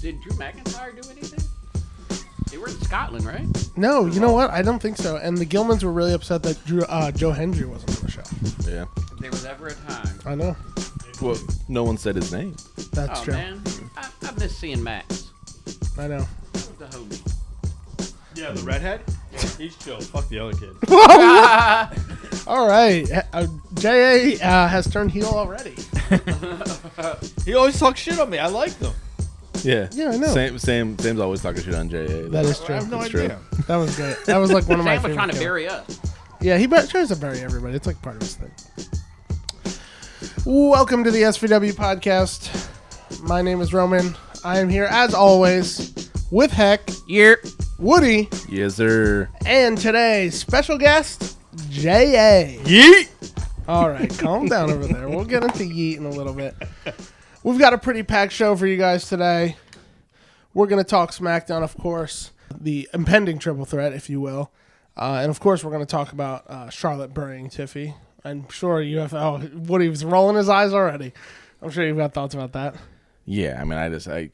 Did Drew McIntyre do anything? They were in Scotland, right? No, you know what? I don't think so. And the Gilmans were really upset that Joe Hendry wasn't on the show. Yeah. If there was ever a time. I know. Well, no one said his name. That's true. Man. I miss seeing Max. I know. The homie. Yeah, the redhead? He's chill. Fuck the other kid. All right. J.A. has turned heel already. He always talks shit on me. I like them. Yeah. Yeah, I know. Sam's always talking shit on J.A. That is true. I have no That's idea. true. That was great. That was like one of my Sam was favorite trying to kills. bury us. Yeah, he tries to bury everybody. It's like part of his thing. Welcome to the SVW podcast. My name is Roman. I am here, as always, with Heck, Woody, Yes, sir. and today's special guest, J.A. Yeet! All right, calm down over there. We'll get into Yeet in a little bit. We've got a pretty packed show for you guys today. We're going to talk SmackDown, of course, the impending triple threat, if you will. And, of course, we're going to talk about Charlotte burying Tiffy. I'm sure you have... Oh, Woody was rolling his eyes already. I'm sure you've got thoughts about that. Yeah, I mean,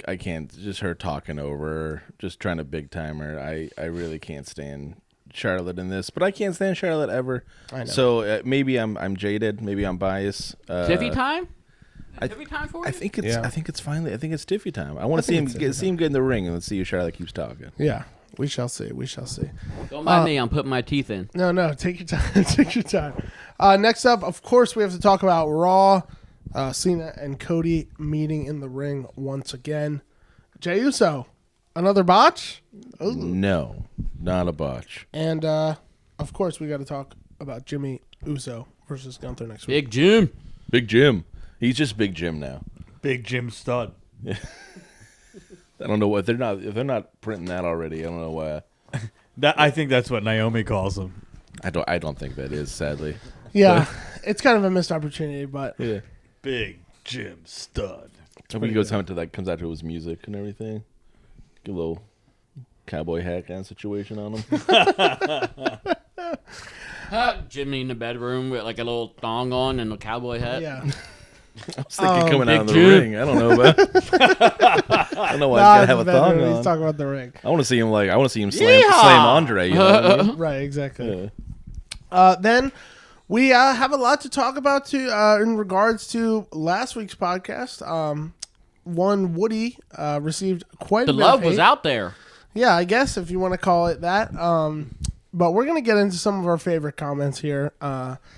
I can't, just her talking over her, just trying to big time her. I really can't stand Charlotte in this, but I can't stand Charlotte ever. I know. So maybe I'm jaded, maybe I'm biased. Tiffy time? I- Tiffy time for you? I think it's Yeah. I think it's Tiffy time. I want to see him think it's get in the ring and let's see if Charlotte keeps talking. Yeah, we shall see. We shall see. Don't mind me. I'm putting my teeth in. No, take your time. Take your time. Next up, of course, we have to talk about Raw. Cena and Cody meeting in the ring once again. Jey Uso, another botch? Ooh. No, not a botch. And, of course, we got to talk about Jimmy Uso versus Gunther next week. Big Jim. Big Jim. He's just Big Jim now. Big Jim Stud. I don't know what if they're not printing that already. I don't know why. I think that's what Naomi calls him. I don't think that is, sadly. Yeah, it's kind of a missed opportunity, but Yeah. Big Jim Stud. So he goes home to that, comes out to his music and everything. Get a little cowboy hat kind of situation on him. Jimmy in the bedroom with like a little thong on and a cowboy hat. yeah. I was thinking coming out of the Big Jim. ring. I don't know about. I don't know why he's gotta have a thong He's on. talking about the ring. I want to see him slam Andre. You know what I mean? Right, exactly. Yeah. Then we have a lot to talk about in regards to last week's podcast. One, Woody received quite The a bit love of was hate. out there. Yeah, I guess if you want to call it that. But we're going to get into some of our favorite comments here.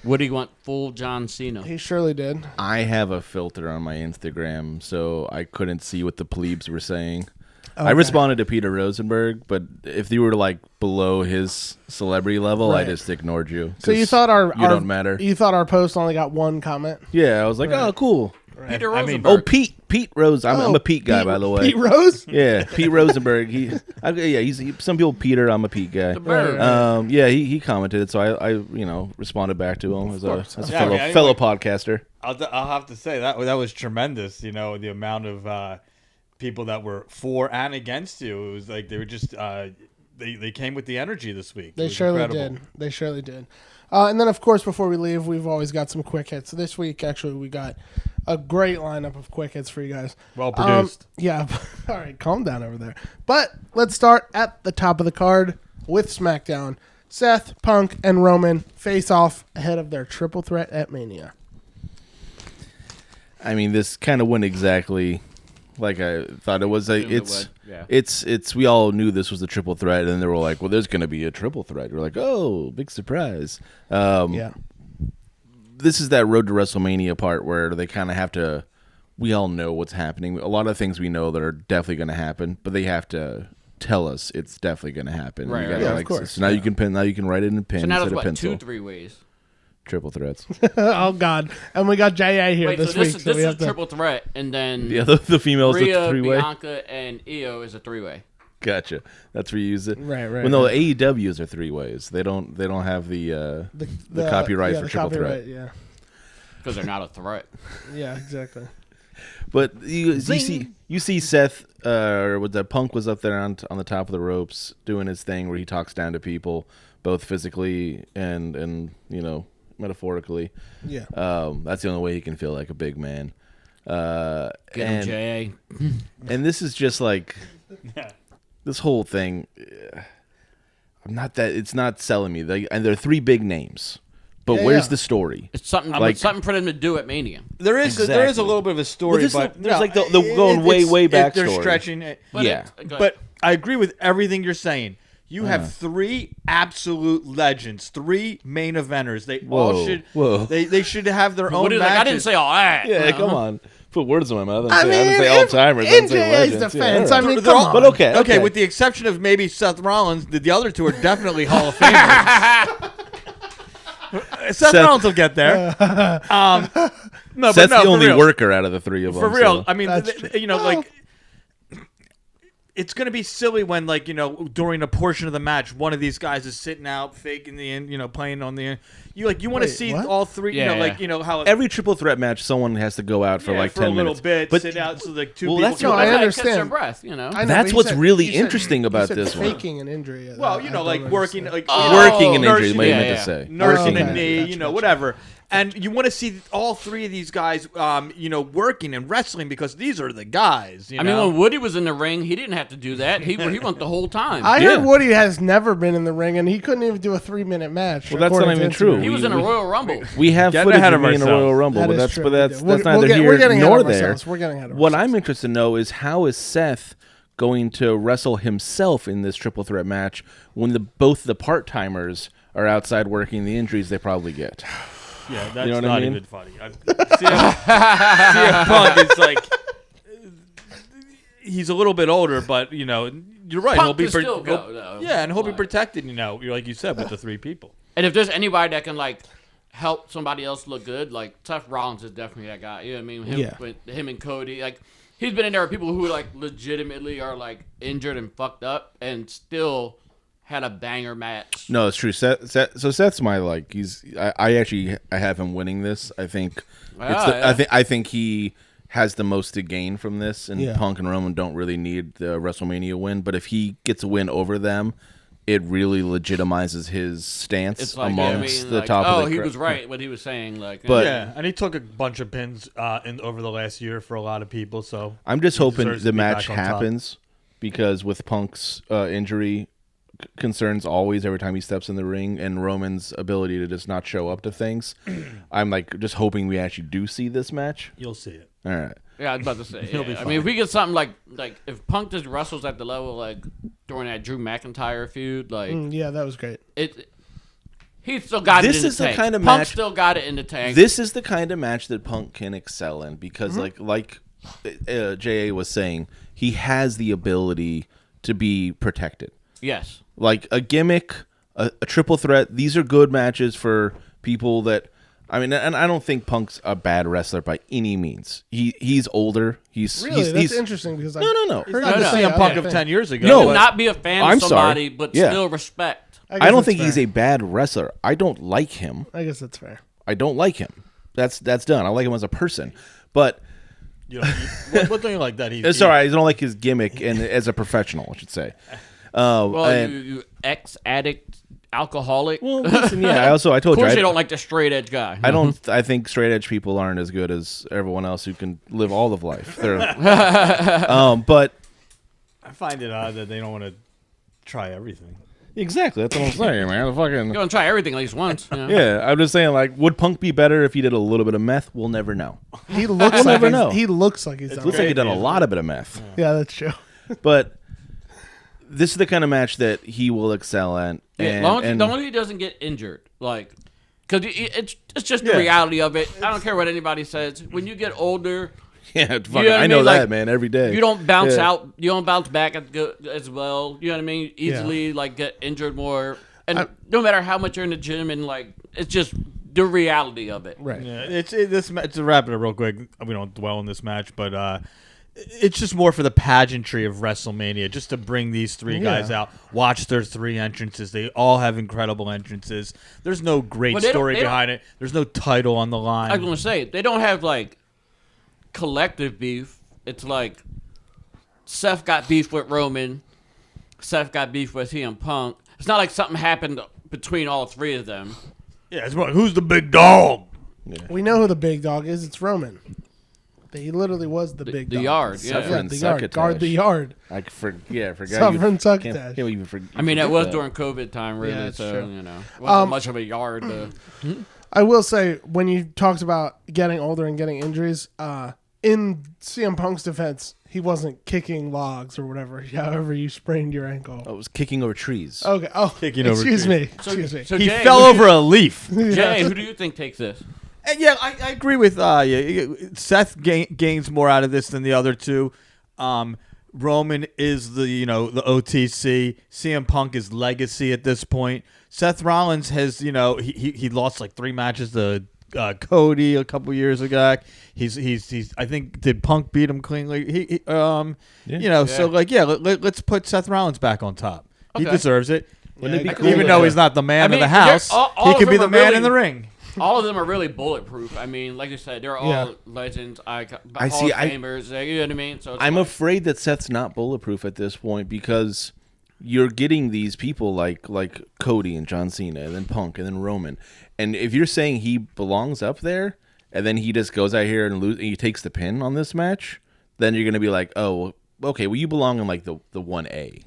Woody went full John Cena. He surely did. I have a filter on my Instagram, so I couldn't see what the plebes were saying. I responded to Peter Rosenberg, but if you were like below his celebrity level, I Right. just ignored you. So you 'cause thought you don't matter. You thought our post only got one comment? Yeah, I was like, Right. oh, cool. Peter I mean, Rosenberg. Oh, Pete Rose. I'm a Pete guy, by the way. Pete Rose? Yeah, Pete Rosenberg. Some people Peter. I'm a Pete guy. The bird. Yeah, he commented, so I responded back to him as a Yeah, I mean, fellow podcaster. I'll have to say that was tremendous. You know, the amount of people that were for and against you. It was like they were just they came with the energy this week. It They was surely incredible. did. They surely did. And then, of course, before we leave, we've always got some quick hits. This week, actually, we got a great lineup of quick hits for you guys. Well produced. Yeah. All right, calm down over there. But let's start at the top of the card with SmackDown. Seth, Punk, and Roman face off ahead of their triple threat at Mania. I mean, this kind of went exactly like I thought it was. Assumed it would, yeah. It's. We all knew this was a triple threat, and they were like, "Well, there's going to be a triple threat." We're like, "Oh, big surprise!" Yeah. This is that road to WrestleMania part where they kind of have to. We all know what's happening. A lot of things we know that are definitely going to happen, but they have to tell us it's definitely going to happen. Right, You right. gotta, Yeah, of course. So now you can pin. Now you can write it in pen So now instead there's of what, pencil. 2-3 ways. Triple threats. Oh, God. And we got J.A. here Wait, this so week. this so we is have a to... triple threat, and then Yeah, the females look Rhea, three-way. Bianca, and Io is a 3-way. Gotcha. That's where you use it. Right. Well, no, AEWs are 3 ways. They don't have the copyright for the triple copyright, threat. Yeah. Because they're not a threat. Yeah, exactly. But you see Seth or what that Punk was up there on the top of the ropes doing his thing where he talks down to people, both physically and metaphorically. Yeah. That's the only way he can feel like a big man. Get him, And J.A. and this is just like this whole thing. It's not selling me. And there are 3 big names, but Yeah, where's yeah. the story? It's something something for them to do at Mania. There is a Exactly. little bit of a story, Well, but there's like the going way back They're story. stretching it. Yeah. But I agree with everything you're saying. You have 3 absolute legends, 3 main eventers. They all should. Whoa. They should have their own What is, matches. like, I didn't say all that. Yeah, come on. Put words in my mouth. I I didn't say mean, all timers. I in didn't say JA's legends. defense, Yeah, I mean, They're come all- on. but okay. Okay, with the exception of maybe Seth Rollins, the other 2 are definitely Hall of Famers. Seth Rollins will get there. No, Seth's the for only real. worker out of the 3 of them. For real, so. I mean, That's true. like, it's gonna be silly when, like, during a portion of the match, one of these guys is sitting out, faking the end, playing on the end. You want to Wait, see what? all 3, how Every triple threat match, someone has to go out for like for 10 a little minutes. bit, But sit out so like 2 well, people. that's can no, go I back. Catch understand. their breath, I know, That's but he what's said- really he said- interesting about he said this one. faking an injury. Well, I don't like working, understand. like Working an injury, nursing, what you meant yeah. to say. nursing Working a an knee, injury. Gotcha. whatever. And you want to see all 3 of these guys, working and wrestling because these are the guys. I mean, when Woody was in the ring, he didn't have to do that. He went the whole time. I Yeah. heard Woody has never been in the ring, and he couldn't even do a 3-minute match. Well, that's not according to even true. Instagram. he was in a Royal Rumble. We have Getting footage ahead of of me in a ourselves. Royal Rumble, That but is that's true. but that's We'll- that's neither we're here getting ahead nor of there. ourselves. We're getting ahead of What ourselves. I'm interested to know is how is Seth going to wrestle himself in this triple threat match when both the part timers are outside working the injuries they probably get. Yeah, that's know what I not mean? even funny. CM Punk is like, he's a little bit older, but you're right. Punk he'll be can still go, though. yeah, and he'll be Like- protected. You're like you said with the 3 people. And if there's anybody that can like help somebody else look good, like Seth Rollins is definitely that guy. You know what I mean? Him and Cody, like he's been in there with people who like legitimately are like injured and fucked up, and still had a banger match. No, it's true. Seth's my I have him winning this. I think I think he has the most to gain from this, and Yeah. Punk and Roman don't really need the WrestleMania win. But if he gets a win over them, it really legitimizes his stance It's like amongst the like, top of the he crowd. was right what he was saying. Like, But- Yeah, and he took a bunch of pins over the last year for a lot of people. So I'm just he hoping deserves the to be match back on top. happens because with Punk's injury concerns always every time he steps in the ring and Roman's ability to just not show up to things, I'm like just hoping we actually do see this match. You'll see it. All right. yeah, I was about to say. He'll be I mean, if we get something like if Punk just wrestles at the level like during that Drew McIntyre feud, like Yeah, that was great. he still got This it in is the tank. kind of Punk match- still got it in the tank. This is the kind of match that Punk can excel in because like JA was saying, he has the ability to be protected. yes. Like a gimmick, a triple threat. These are good matches for people that. I mean, and I don't think Punk's a bad wrestler by any means. He's older. Really, that's interesting because I No. heard Not you the say CM Punk other of thing. 10 years ago. No, You but- can not be a fan I'm of somebody, sorry. but Yeah. still respect. guess I don't that's think he's fair. a bad wrestler. I don't like him. I guess that's fair. I don't like him. That's done. I like him as a person, but what don't you like that? it's all right. I don't like his gimmick and as a professional, I should say. Well, and- you ex-addict, alcoholic. well, listen, yeah. I of told you, course, you don't like the straight edge guy. I think straight edge people aren't as good as everyone else who can live all of life. They're, but I find it odd that they don't want to try everything. exactly that's what I'm saying, man. You're gonna try everything at least once. You know? Yeah, I'm just saying, like, would Punk be better if he did a little bit of meth? We'll never know. He looks We'll like never he's, know. he looks like he's done. Looks like he Great, done a man. lot of bit of meth. Yeah, that's true. But this is the kind of match that he will excel at. Yeah, long as he doesn't get injured, like, because it's just the reality of it. I don't care what anybody says. When you get older, yeah, fucking, what I I know mean? that, Like, man, every day. you don't bounce Yeah. out. You don't bounce back as well. You know what I mean? Easily, like, get injured more. And no matter how much you're in the gym, and like, it's just the reality of it. Right. Yeah, it's to wrap it up real quick. We don't dwell on this match, but it's just more for the pageantry of WrestleMania, just to bring these 3 guys out, watch their 3 entrances. They all have incredible entrances. There's no great But they don't- story they don't- behind it. There's no title on the line. I was gonna say they don't have like collective beef. It's like Seth got beef with Roman, Seth got beef with CM Punk. It's not like something happened between all 3 of them. Yeah, it's like, who's the big dog? We know who the big dog is. It's Roman. He literally was the big the dog. yard. Yeah, Suffer and the yard. succotash. Guard the yard. I forgot. Suffer and succotash. Can't even forget. I mean, that was during COVID time, really. Yeah, that's so true. it wasn't much of a yard. I will say, when you talked about getting older and getting injuries, in CM Punk's defense, he wasn't kicking logs or whatever. However, you sprained your ankle. I was kicking over trees. Okay. Oh, Kicking over excuse trees. me. Excuse me. So He Jay, fell over a leaf. Jay, who do you think takes this? Yeah, I agree with Seth gains more out of this than the other two. Roman is the OTC. CM Punk is legacy at this point. Seth Rollins has he lost like 3 matches to Cody a couple years ago. He's I think did Punk beat him cleanly? So let's put Seth Rollins back on top. He Okay. deserves it. Wouldn't it be cool Even to- though he's not the man of the house, all he of could be them the are man really- in the ring. All of them are really bulletproof. I mean, like you said, they're all legends, Hall of Famers. You know what I mean? So I'm afraid that Seth's not bulletproof at this point because you're getting these people like Cody and John Cena and then Punk and then Roman. And if you're saying he belongs up there and then he just goes out here and he takes the pin on this match, then you're going to be like, oh, okay, well, you belong in like the 1A.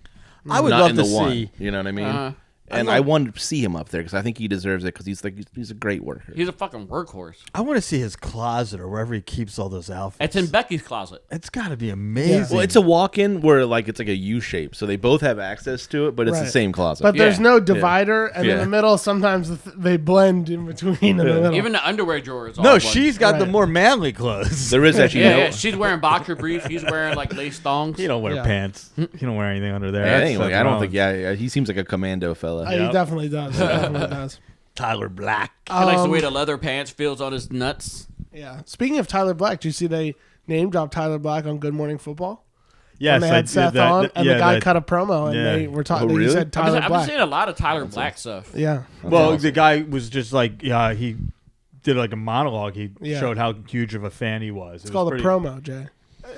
I would not love in to the see. 1. You know what I mean? And I want to see him up there because I think he deserves it because he's a great worker. he's a fucking workhorse. I want to see his closet or wherever he keeps all those outfits. It's in Becky's closet. It's got to be amazing. Well, it's a walk-in where it's like a U shape, so they both have access to it, but it's the Right. same closet. But there's Yeah. no divider, and in Yeah. the middle, sometimes they blend in between in the middle. Even the underwear drawer is all no, one. she's got the Right. more manly clothes. there is actually Yeah, she's wearing boxer briefs. He's wearing like lace thongs. He don't wear Yeah. pants. He don't wear anything under there. Yeah, That's anyway, Seth I don't Rollins. think. Yeah, he seems like a commando fella. He definitely does. He definitely does. Tyler Black. He likes the way the leather pants feels on his nuts. Yeah. Speaking of Tyler Black, do you see they name dropped Tyler Black on Good Morning Football? Yes, When they had Seth on, and the guy cut a promo, and yeah. they were talking. Oh, He really? said I've Tyler been Black. seeing a lot of Tyler Black stuff. Yeah. Well, the guy was just like, he did like a monologue. He Yeah. showed how huge of a fan he was. It's called a promo, Jay.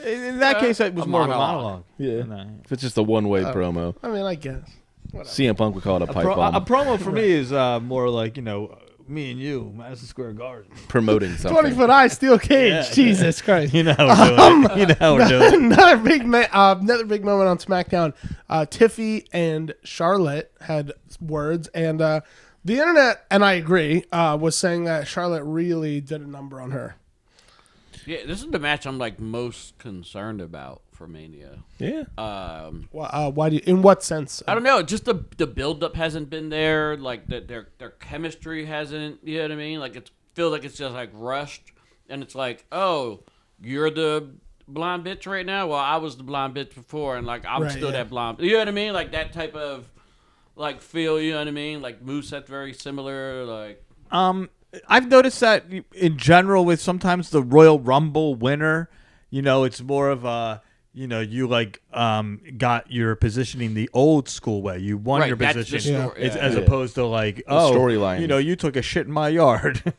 In that case, it was a more of a monologue. monologue. Yeah, if it's just a one-way promo, I mean, I guess. CM Punk would call it a pipe A bomb, promo for me is more like, me and you, Madison Square Garden. promoting something. 20-foot high steel cage. Yeah. Jesus Christ. You know how we're doing it. You know how we're doing it. another big moment on SmackDown. Tiffy and Charlotte had words, and the internet, and I agree, was saying that Charlotte really did a number on her. Yeah, this is the match I'm like most concerned about for Mania. Yeah, Why do you? In what sense? I don't know. Just the build up hasn't been there. Like their chemistry hasn't. You know what I mean? Like it feels like it's just like rushed, and it's like, oh, you're the blonde bitch right now. Well, I was the blonde bitch before, and like I'm Right, still yeah. that blonde. You know what I mean? Like that type of like feel. You know what I mean? Like moveset very similar. Like I've noticed that in general with sometimes the Royal Rumble winner, it's more of a, you like got your positioning the old school way. You won right, your that's the position story. It's, Yeah. as opposed to like, storyline. you took a shit in my yard.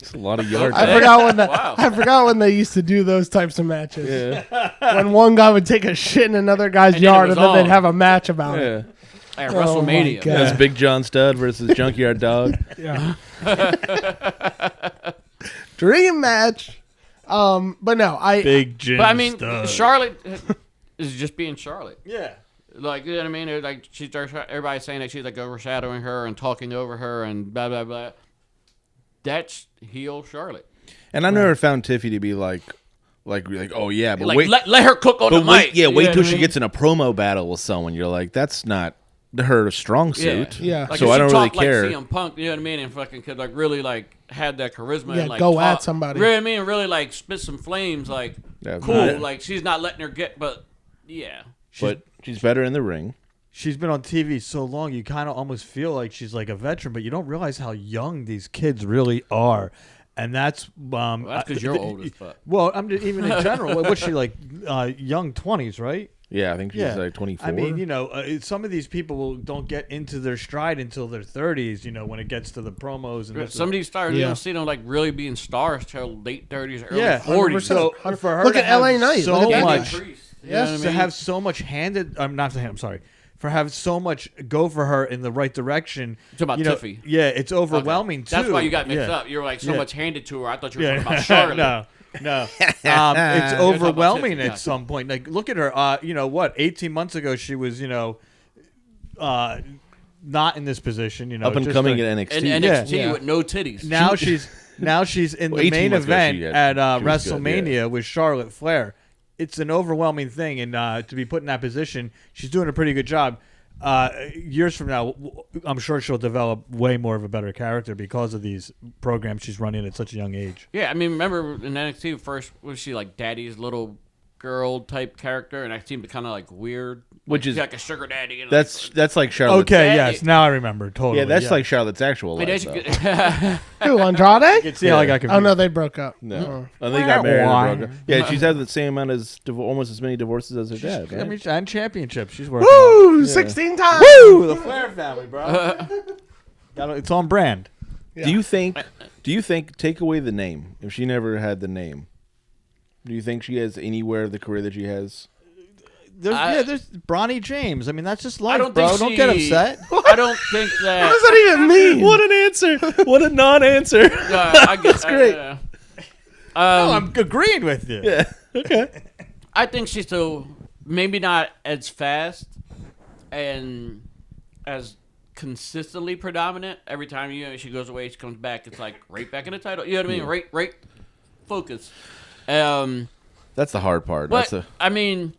it's a lot of yards. I forgot when Wow. I forgot when they used to do those types of matches. Yeah, When one guy would take a shit in another guy's And then it yard, was and then they'd on. have a match about it. yeah. At Oh, my WrestleMania. God. That's Big John Studd versus Junkyard Dog. Yeah. Dream match. But no, Big Jim But I mean, Stud. Charlotte is just being Charlotte. Yeah. Like, you know what I mean? They're like everybody's saying that she's like overshadowing her and talking over her and blah blah blah. That's heel Charlotte. And I never found Tiffy to be like, oh yeah, but Like wait, let her cook on the but wait, mic. yeah, You wait know till what I she mean? gets in a promo battle with someone. You're like, that's not her strong suit. Yeah. Like so if I she don't really talked like care. CM Punk, you know what I mean, and fucking could like really like had that charisma. Yeah, and, like, go at talk, somebody. You know what I mean? Really like spit some flames. Like Yeah, cool. but- Like she's not letting her get. But yeah, But she's better in the ring. She's been on TV so long, you kind of almost feel like she's like a veteran, but you don't realize how young these kids really are. And that's well, that's because you're old as fuck. Well, I'm just, even in general. What's she like? Young 20s, right? Yeah, I think she's like 24. I mean, some of these people don't get into their stride until their 30s. When it gets to the promos and Some of these stars, you Yeah. don't see them like really being stars till late 30s, early Yeah, 40s. 100%. So for her Look to at have LA Knight. so Look at much, Priest, you know Yes, what I to mean? have so much handed. I'm not saying. I'm sorry. For have so much go for her in the right direction. Talking about Tiffy. Yeah, it's Okay. overwhelming too. That's why you got mixed Yeah. up. You were like so Yeah. much handed to her. I thought you were Yeah, talking about Charlotte. no. No, it's overwhelming at some point. Like, look at her. 18 months ago she was, not in this position. Up and coming at NXT. In NXT with no titties. Now she's in the main event at WrestleMania with Charlotte Flair. It's an overwhelming thing, and to be put in that position, she's doing a pretty good job. Years from now, I'm sure she'll develop way more of a better character because of these programs she's running at such a young age. Yeah, I mean, remember in NXT first was she like Daddy's little girl type character, and I seemed kind of like weird, which is like a sugar daddy. And that's like Charlotte's. Okay, yes, now I remember totally. Yeah, that's like Charlotte's actual life. Who, Andrade? You see how I got confused. Oh no, they broke up. No, they got married. And broke up. Yeah, she's had the same amount as almost as many divorces as her dad. Right? I mean, and championships. She's working. Woo! 16 times. Woo! The Flair family, bro. It's on brand. Yeah. Do you think take away the name if she never had the name? Do you think she has anywhere the career that she has? There's Bronny James. I mean, that's just life, don't bro. Don't get upset. I don't think that. What does that even mean? What an answer! What a non-answer! I guess, That's great. No, I'm agreeing with you. Yeah. Okay. I think she's still maybe not as fast and as consistently predominant. Every time she goes away, she comes back. It's like right back in the title. You know what I mean? Right. Focus. That's the hard part. But I mean,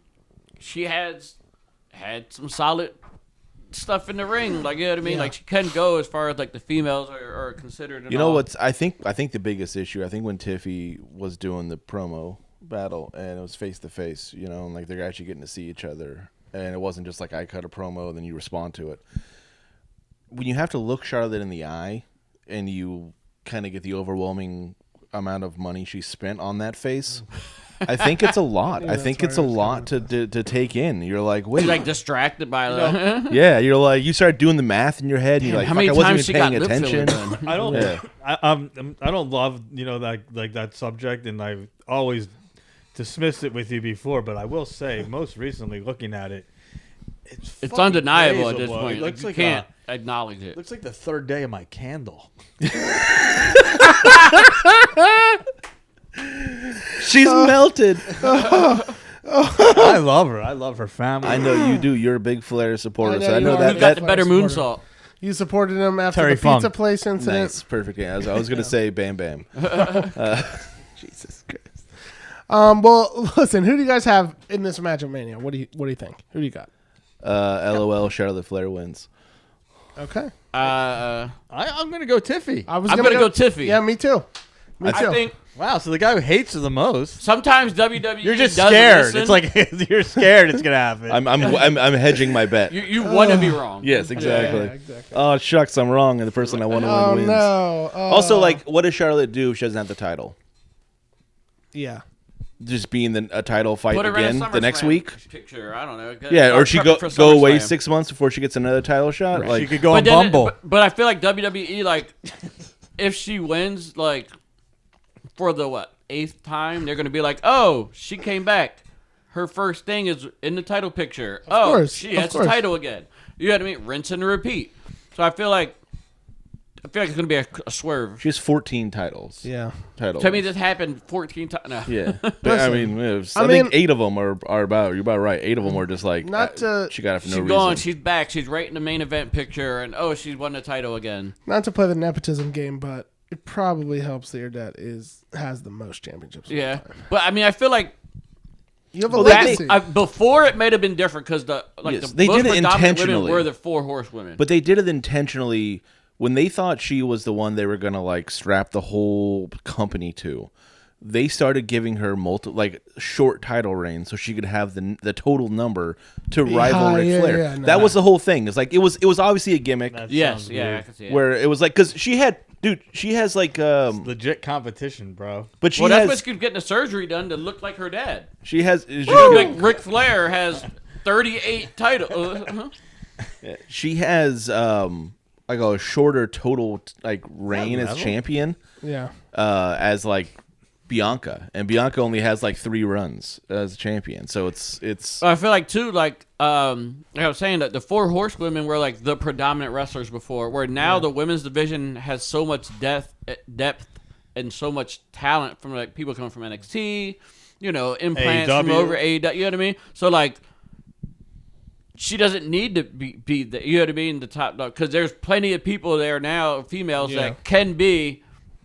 she has had some solid stuff in the ring. Like, you know what I mean? Yeah. Like, she can go as far as like the females are considered. And You know all. what's? I think the biggest issue. I think when Tiffy was doing the promo battle and it was face to face, and like they're actually getting to see each other, and it wasn't just like I cut a promo and then you respond to it. When you have to look Charlotte in the eye and you kind of get the overwhelming amount of money she spent on that face, I think it's a lot. I think it's a lot to take in. You're like, wait. She's like distracted by the. Yeah, you're like, you start doing the math in your head. And you're like, how many I wasn't times she even got paying lip filler attention. done? I don't. Yeah. I don't love that subject, and I've always dismissed it with you before. But I will say, most recently, looking at it, it's undeniable at crazy. this point. It Like, looks you like can't acknowledge it. looks like the third day of my candle. She's melted. I love her. I love her family. I know you do. You're a big Flair supporter, so I know you that. are. You got the that better moonsault. You supported him after Terry the pizza Funk. place incident. nice, perfect. Yeah, I was gonna say Bam Bam. Jesus Christ. Well, listen. Who do you guys have in this match of Mania? What do you think? Who do you got? LOL. Charlotte Flair wins. Okay. I'm gonna go Tiffy. I'm gonna go Tiffy. Yeah, me too. Me too. I think Wow, so the guy who hates her the most. sometimes WWE You're just doesn't scared. listen. It's like you're scared it's gonna happen. I'm hedging my bet. you want to be wrong. Yes, exactly. Yeah, exactly. Oh shucks, I'm wrong, and the person I want to Oh win wins. no. Also, like, what does Charlotte do if she doesn't have the title? Yeah. Just be in a title fight Put her in a again the next SummerSlam week? Picture, I don't know. Yeah, or she go away SummerSlam. 6 months before she gets another title shot. Like, she could go on But then- Bumble. But I feel like WWE, like, if she wins, like, for the 8th time, they're gonna be like, oh, she came back. Her first thing is in the title picture. course, She of has course. the title again. You know what I mean? Rinse and repeat. So I feel like it's gonna be a swerve. she has 14 titles. Yeah. Titles. Tell me this happened 14 times. No. Yeah, but I mean, I think mean- 8 of them are about. You're about right. 8 of them are just like Not to- she got it for no She's reason. gone. She's back. She's right in the main event picture, and she's won the title again. Not to play the nepotism game, but it probably helps that your dad has the most championships. of all Yeah, time. but I mean, I feel like You have a Well, legacy. before it might have been different because Yes, the they most did it predominant intentionally. women were the 4 horsewomen. But they did it intentionally when they thought she was the one they were gonna like strap the whole company to. They started giving her short title reigns so she could have the total number to rival Ric Flair. yeah, no. That was the whole thing. It's like it was obviously a gimmick yes, Sounds yeah, weird. I can see it. where it was like because she has like Legit competition, bro. but she Well, that's why has she keep getting the sururgery done to look like her dad. she has Like Ric Flair has 38 titles. she has like a shorter total like reign as level? champion yeah. as like Bianca, and Bianca only has like 3 runs as champion, so it's I feel like too, like I was saying that the 4 horsewomen were like the predominant wrestlers before, where now the women's division has so much depth and so much talent from like people coming from NXT, implants AEW. from over AEW, you know what I mean? So like, she doesn't need to be the, you know what I mean, the top dog, because there's plenty of people there now, females that can be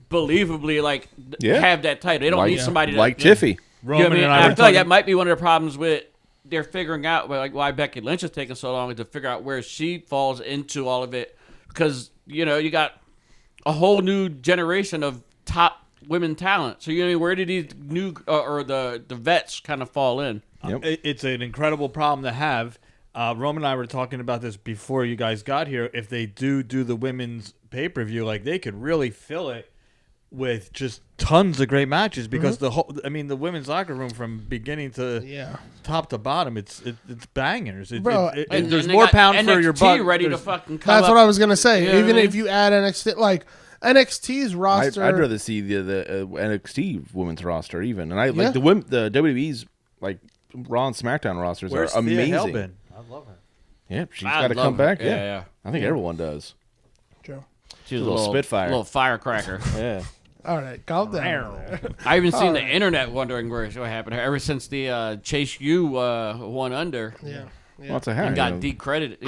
believably like have that title. They don't need somebody like to, Tiffy. Roman you know what I mean? and I I were feel like talking- that might be one of the problems with they're figuring out like why Becky Lynch is taking so long to figure out where she falls into all of it, because you got a whole new generation of top women talent. So where did these new or the vets kind of fall in? Yep. It's an incredible problem to have. Roman and I were talking about this before you guys got here. If they do the women's pay-per-view, like they could really fill it with just tons of great matches, because the women's locker room from beginning to top to bottom, it's bangers. Bro, And there's they more got pound NXT for your buck. ready to There's- fucking come That's up. what I was gonna say. You know what Even I mean? if you add NXT, like NXT's roster, I'd rather see the NXT women's roster even, and I like the WWE's like Raw and SmackDown rosters Where's are Thea amazing. Hellman? I love her. Yeah, she's I got to love come her. back. Yeah. I think everyone does. True. She's a little spitfire. little firecracker. Yeah. All right, calm down. I even seen the internet wondering what happened to her ever since the Chase U won under. Yeah. Well, it's a hair. And got decredited.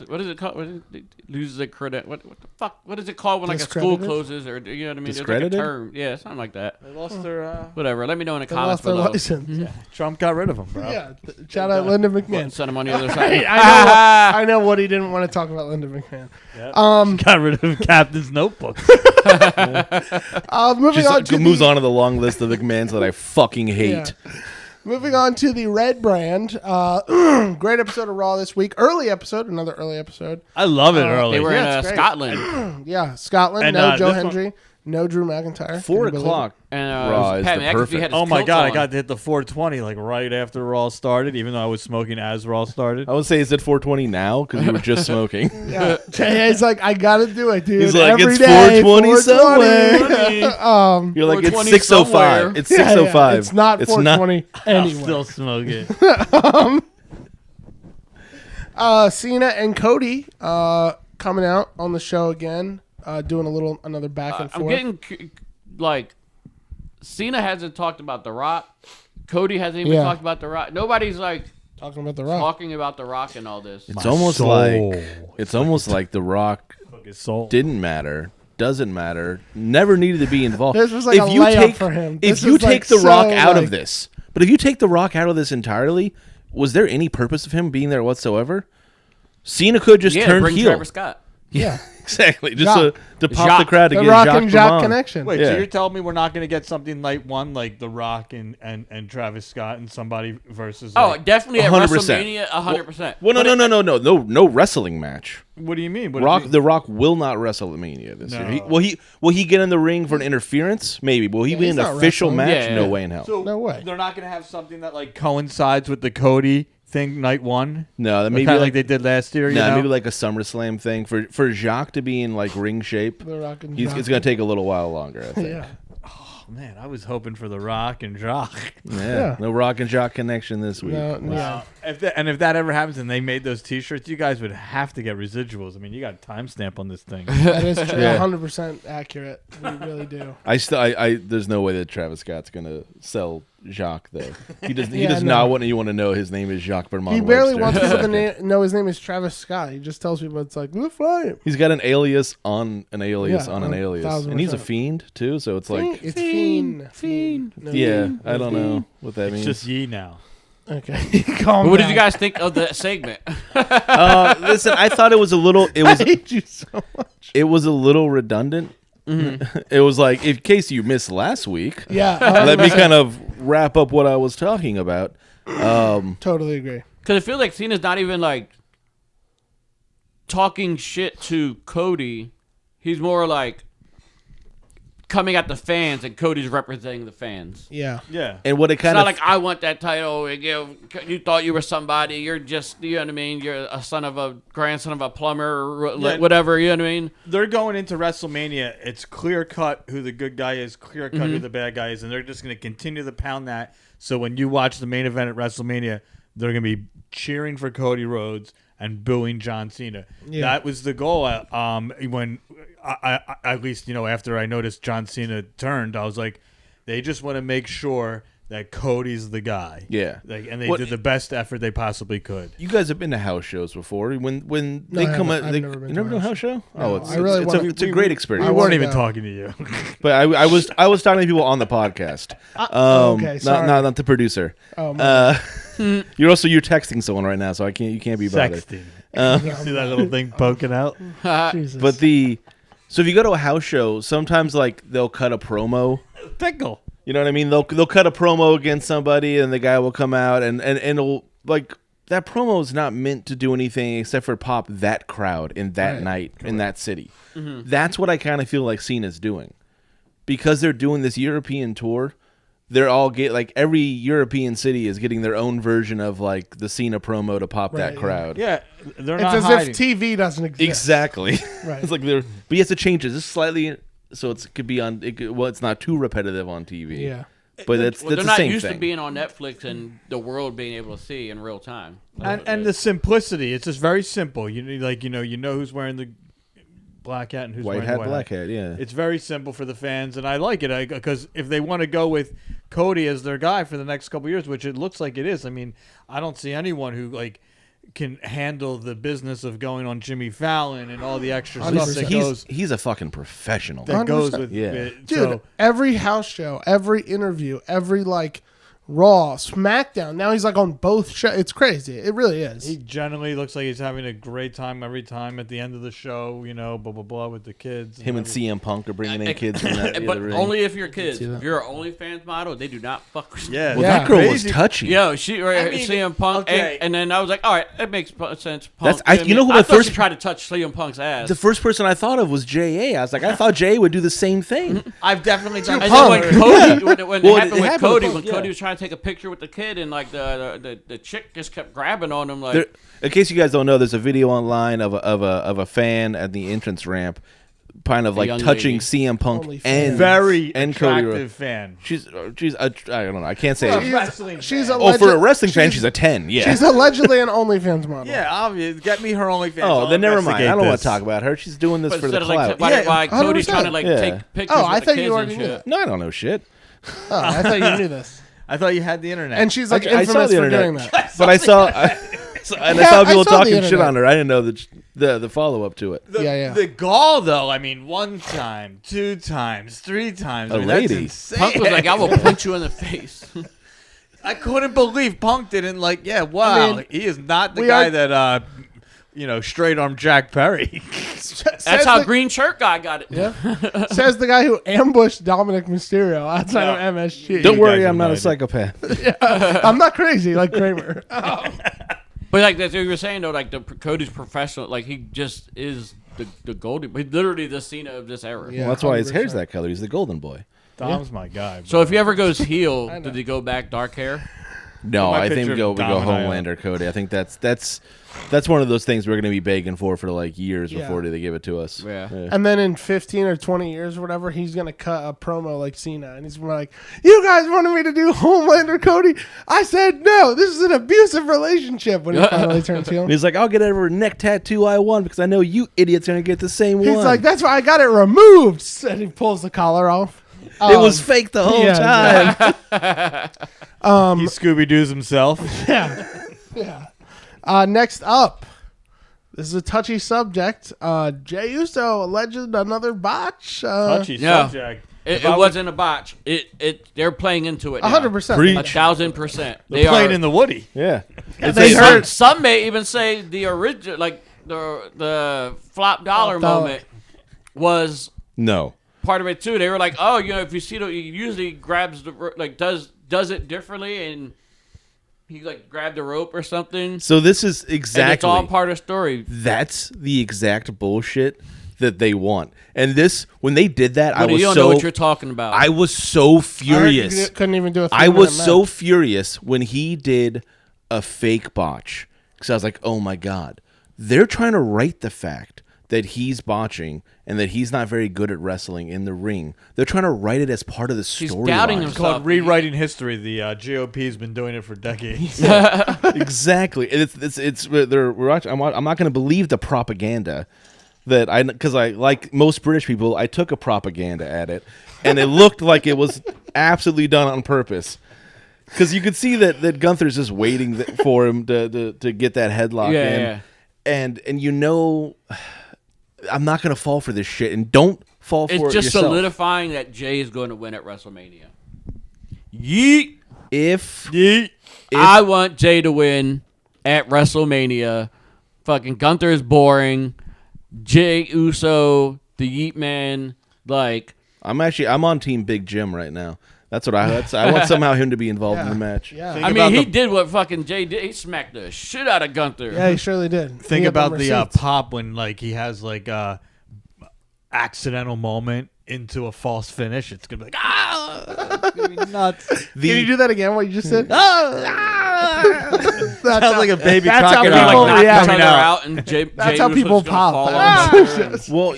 What is it called? Loses the credit. What the fuck? What is it called when like a school Discredited? closes, or you know what I mean? There's like a Discredited? term. Yeah, something like that. They lost their. Whatever. Let me know in the They comments lost their below. license. Trump got rid of them, bro. Yeah. Shout out Linda McMahon. Send them on the other side. I know what he didn't want to talk about Linda McMahon. Got rid of Captain's notebook. Moving on Just to moves on to the long list of McMahons that I fucking hate. Moving on to the Red Brand. Great episode of Raw this week. Early episode. Another early episode. I love it early. They were Yeah, in it's great. Scotland. Yeah. Scotland. And, No Joe this one- Hendry. No Drew McIntyre. 4 Can you believe o'clock. And Raw is Pat the McAfee perfect. had his Oh my kilts god! I on. got to hit the 420 like right after Raw started, even though I was smoking as Raw started. I would say, is it 420 now? Because you were just smoking. it? Yeah. JA's like, I got to do it, dude. He's like, Every it's day, 420 420. somewhere. You're like, it's 420 6:05. somewhere. It's Yeah, 6:05. It's not 420 anyway. Still smoking. Cena and Cody coming out on the show again, doing another back and forth. I'm getting like Cena hasn't talked about The Rock. Cody hasn't even Yeah. talked about The Rock. Nobody's like Talking about the Rock. talking about The Rock and all this. It's almost like The Rock His soul. didn't matter, doesn't matter, never needed to be involved. This was like a layup for him. If This you was, like, take The Rock so, out like- of this, but if you take The Rock out of this entirely, was there any purpose of him being there whatsoever? Cena could just Yeah, turn bring heel. Trevor Scott. Yeah. Exactly, just Jacques. to pop Jacques. the crowd to The get Rock Jacques and Jock Brahman. connection. Wait, Yeah. so you're telling me we're not going to get something night one like The Rock and Travis Scott and somebody versus? Oh, Like, definitely at 100%. WrestleMania, 100%. Well, no wrestling match. what do you mean? What The Rock will not wrestle at Mania this year. No. Will he get in the ring for an interference? Maybe. Will he be he's in an not official wrestling. match? Yeah, No yeah. way in hell. So No way. They're not going to have something that like coincides with the Cody thing night one. No, that maybe Kind of like they did last year. You know? maybe like a SummerSlam thing for Jacques to be in like ring shape. The Rock and It's Jock. going to take a little while longer, I think. Yeah. Oh, man, I was hoping for The Rock and Jock. Yeah. No Rock and Jock connection this week. No, yeah. If that ever happens and they made those T-shirts, you guys would have to get residuals. I mean, you got a timestamp on this thing. That is true. Yeah. 100% accurate. We really do. I there's no way that Travis Scott's going to sell Jacques though. He does Yeah, does no. not want anyone to know his name is Jacques Bermond. He barely Webster. wants people to know his name is Travis Scott. He just tells people it's like, look fine. He's got an alias on an alias Yeah, on an alias, 1000%. and he's a fiend too. So it's like, It's Fiend. No, yeah, I don't know what that It's means. just ye now. Okay. Calm What did down. you guys think of the segment? Listen, I thought it was a little. I hate you so much. It was a little redundant. It was like, in case you missed last week, Yeah. let me 100%. kind of wrap up what I was talking about. Totally agree. Because it feels like Cena's not even like talking shit to Cody. He's more like coming at the fans, and Cody's representing the fans. Yeah. Yeah. And what it It's kind not of like I want that title. You thought you were somebody. You're just, you know what I mean. You're a son of a grandson of a plumber, or Yeah. whatever. You know what I mean. They're going into WrestleMania. It's clear cut who the good guy is, clear cut who the bad guy is, and they're just going to continue to pound that. So when you watch the main event at WrestleMania, they're going to be cheering for Cody Rhodes and booing John Cena. Yeah. That was the goal. When I at least, after I noticed John Cena turned, I was like, they just want to make sure that Cody's the guy. Yeah. And they did the best effort they possibly could. You guys have been to house shows before. When they come out, I've you never been never to been to a a house show? No, It's a great experience. I wanna weren't even go. talking to you. But I was talking to people on the podcast. Okay, sorry. Not the producer. Oh, my You're texting someone right now, so you can't be bothered. Sexting. See that little thing poking out? Jesus. But so if you go to a house show, sometimes like they'll cut a promo. Tickle. You know what I mean? They'll cut a promo against somebody, and the guy will come out, and it'll like that promo is not meant to do anything except for pop that crowd in that night in that city. Mm-hmm. That's what I kind of feel like Cena's doing, because they're doing this European tour. They're all every European city is getting their own version of like the Cena promo to pop that crowd. Yeah, they're it's not as hiding. if TV doesn't exist. Exactly. Right. It's like but he has to change it just slightly, so it could be on. It's not too repetitive on TV. Yeah. But that's they're the not same used thing. to being on Netflix and the world being able to see in real time. And the simplicity, it's just very simple. You know who's wearing the black hat and who's White wearing hat, the white black hat. Yeah. It's very simple for the fans, and I like it because if they want to go with Cody as their guy for the next couple of years, which it looks like it is, I mean, I don't see anyone who can handle the business of going on Jimmy Fallon and all the extra stuff that goes. He's a fucking professional. That goes 100%. with Yeah. Dude, every house show, every interview, every Raw, SmackDown. Now he's on both shows. It's crazy. It really is. He generally looks like he's having a great time every time at the end of the show, blah, blah, blah, with the kids. Him and CM Punk are bringing in kids from that. But only if you're kids. If you're an OnlyFans model, they do not fuck with you. Yeah. Well, that girl was Crazy. touchy. Yo, CM Punk, and then I was like, all right, it makes sense. Punk, You know who I my thought first she tried to touch CM Punk's ass. The first person I thought of was J.A. I was like, I thought J.A. would do the same thing. I've definitely done and that. then when Cody, when Well, it happened it with happened Cody, with when Punk, Cody yeah. was trying to take a picture with the kid, and the chick just kept grabbing on him, In case you guys don't know, there's a video online of a fan at the entrance ramp, kind of young touching lady. CM Punk Only and Very and Cody attractive Rhodes. fan. She's I don't know. I can't say. She's For a wrestling fan, she's a 10. Yeah. She's allegedly an OnlyFans model. Yeah, obvious. Get me her OnlyFans. Oh, I'll then never mind. I don't want investigate to talk about her. She's doing this but for the instead of clout. why Cody's 100%. trying to Yeah. take pictures Oh, with I the thought kids you already and knew shit. that. No, I don't know shit. Oh, I thought you knew this. I thought you had the internet. And she's I infamous saw the for internet. doing that. But I saw people I saw the talking shit internet. on her. I didn't know the follow up to it. The gall, though, I mean, 1 time, 2 times, 3 times. A I mean, lady. That's insane. Punk was like, I will punch you in the face. I couldn't believe Punk didn't wow, he is not the guy that, straight arm Jack Perry. That's how Green Shirt Guy got it. Yeah. Says the guy who ambushed Dominic Mysterio outside of MSG. Don't worry, guys I'm not a are psychopath. I'm not crazy like Kramer. But that's what you were saying though, Cody's professional, he just is the golden. He's literally the Cena of this era. Yeah. Well, that's why his 100%. hair's that color. He's the golden boy. Dom's my guy. So if he ever goes heel, know. did he go back dark hair? No, My I think picture we go of Dom and I Homelander Cody. I think that's one of those things we're going to be begging for years before they give it to us. Yeah. And then in 15 or 20 years or whatever, he's going to cut a promo like Cena. And he's gonna be like, you guys wanted me to do Homelander Cody? I said no. This is an abusive relationship when he finally turns heel. And he's like, I'll get every neck tattoo I want because I know you idiots are going to get the same one. He's like, that's why I got it removed. And he pulls the collar off. It was fake the whole time. he Scooby Doo's himself. Yeah. Next up, this is a touchy subject. Jey Uso alleged another botch. Touchy Yeah. subject. It wasn't a botch. They're playing into it now. 100%. Preach. 1,000%. They're playing in the Woody. Yeah. They heard Some may even say the original, the flop dollar moment was No. part of it too. They were like, oh, if you see he usually grabs does it differently, and he grabbed the rope or something. So this is And exactly. it's all part of the story. That's the exact bullshit that they want. And this, when they did that, But you don't know what you're talking about. I was so furious. Couldn't even do a I was 3-minute so match. furious when he did a fake botch because I was like, oh my God, they're trying to write the fact that he's botching and that he's not very good at wrestling in the ring. They're trying to write it as part of the story. He's doubting line. It's called rewriting history. The GOP has been doing it for decades. Exactly. We're watching, I'm not going to believe the propaganda because I like most British people, I took a propaganda at it, and it looked like it was absolutely done on purpose. Because you could see that Gunther's just waiting for him to get that headlock in. Yeah. And I'm not going to fall for this shit, and don't fall for it yourself. It's just solidifying that Jay is going to win at WrestleMania. Yeet. If I want Jay to win at WrestleMania. Fucking Gunther is boring. Jay Uso, the Yeet Man, like... I'm on Team Big Jim right now. That's what I want somehow him to be involved in the match. Yeah. I mean, he did what fucking Jay did. He smacked the shit out of Gunther. Yeah, he surely did. Think about the pop when like he has like a accidental moment into a false finish. It's gonna be like it's gonna be nuts. Can you do that again? What you just said? Sounds like a baby that's how crocodile people like, react. coming out. And Jay That's how Uso's people gonna pop. fall on him. Well,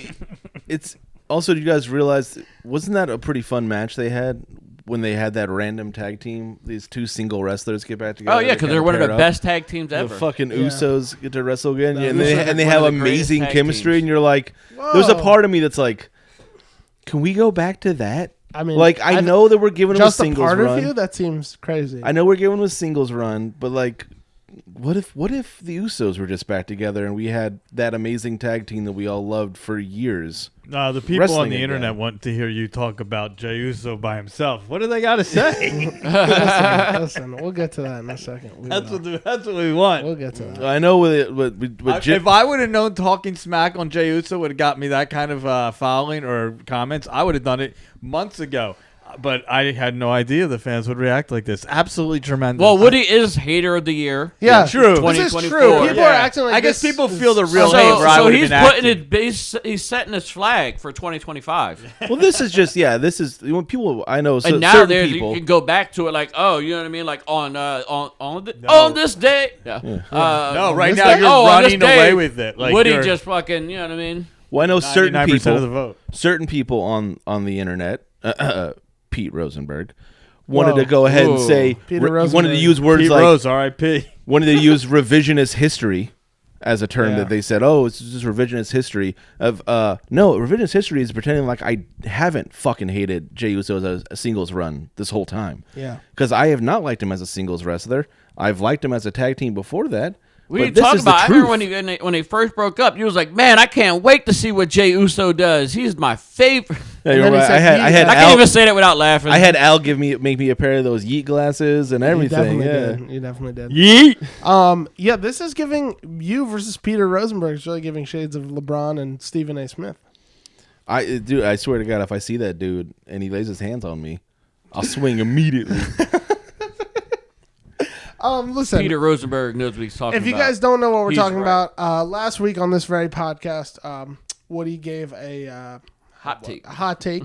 it's also. Do you guys realize? Wasn't that a pretty fun match they had when they had that random tag team? These two single wrestlers get back together. Oh yeah, because they're one of the best tag teams ever. The fucking Usos get to wrestle again, The and Usos they are have one of the greatest amazing tag chemistry. teams. And you're like, there's a part of me that's like, can we go back to that? I mean, like I know that we're giving them a just a singles part run. of you that seems crazy. I know we're giving them a singles run, but like, what if the Usos were just back together and we had that amazing tag team that we all loved for years? The people Wrestling on the again. internet want to hear you talk about Jey Uso by himself. What do they got to say? Listen, we'll get to that in a second. That's what we want. We'll get to that. I know with Jim, If I would have known talking smack on Jey Uso would have got me that kind of following or comments, I would have done it months ago. But I had no idea the fans would react like this. Absolutely tremendous. Well, Woody is hater of the year. Yeah, true. This is 2024. true. People Yeah. are acting like I guess this people is- feel the real So, hate where I so would have he's been putting acting. he's setting his flag for 2025. well, this is just this is when people I know. And now certain there's people. you can go back to it like, oh, you know what I mean, like on this day. Yeah. No, right this now day- you're on this running day, away with it. Like Woody you're just fucking, you know what I mean. Well, I know certain 99% people. of the vote. Certain people on the internet, Pete Rosenberg, wanted Whoa. to go ahead and Ooh. say Peter wanted to Rosenberg. use words Pete like Rose, R.I.P. wanted to use revisionist history as a term Yeah. that they said, oh, it's just revisionist history of no, revisionist history is pretending like I haven't fucking hated Jey Uso as a singles run this whole time. Yeah. Because I have not liked him as a singles wrestler. I've liked him as a tag team before that. We but didn't this talk is the about. I remember truth. when they first broke up. You was like, man, I can't wait to see what Jey Uso does. He's my favorite. Yeah, And you're then he right. said I had he- I Al, can't even say that without laughing. I had Al make me a pair of those Yeet glasses and You everything. definitely Yeah. did. You definitely did. Yeet. Yeah, this is giving you versus Peter Rosenberg is really giving shades of LeBron and Stephen A. Smith. I swear to God, if I see that dude and he lays his hands on me, I'll swing immediately. Listen, Peter Rosenberg knows what he's talking if you about. guys don't know what we're He's talking right. about, last week on this very podcast, Woody gave a Hot take. hot take.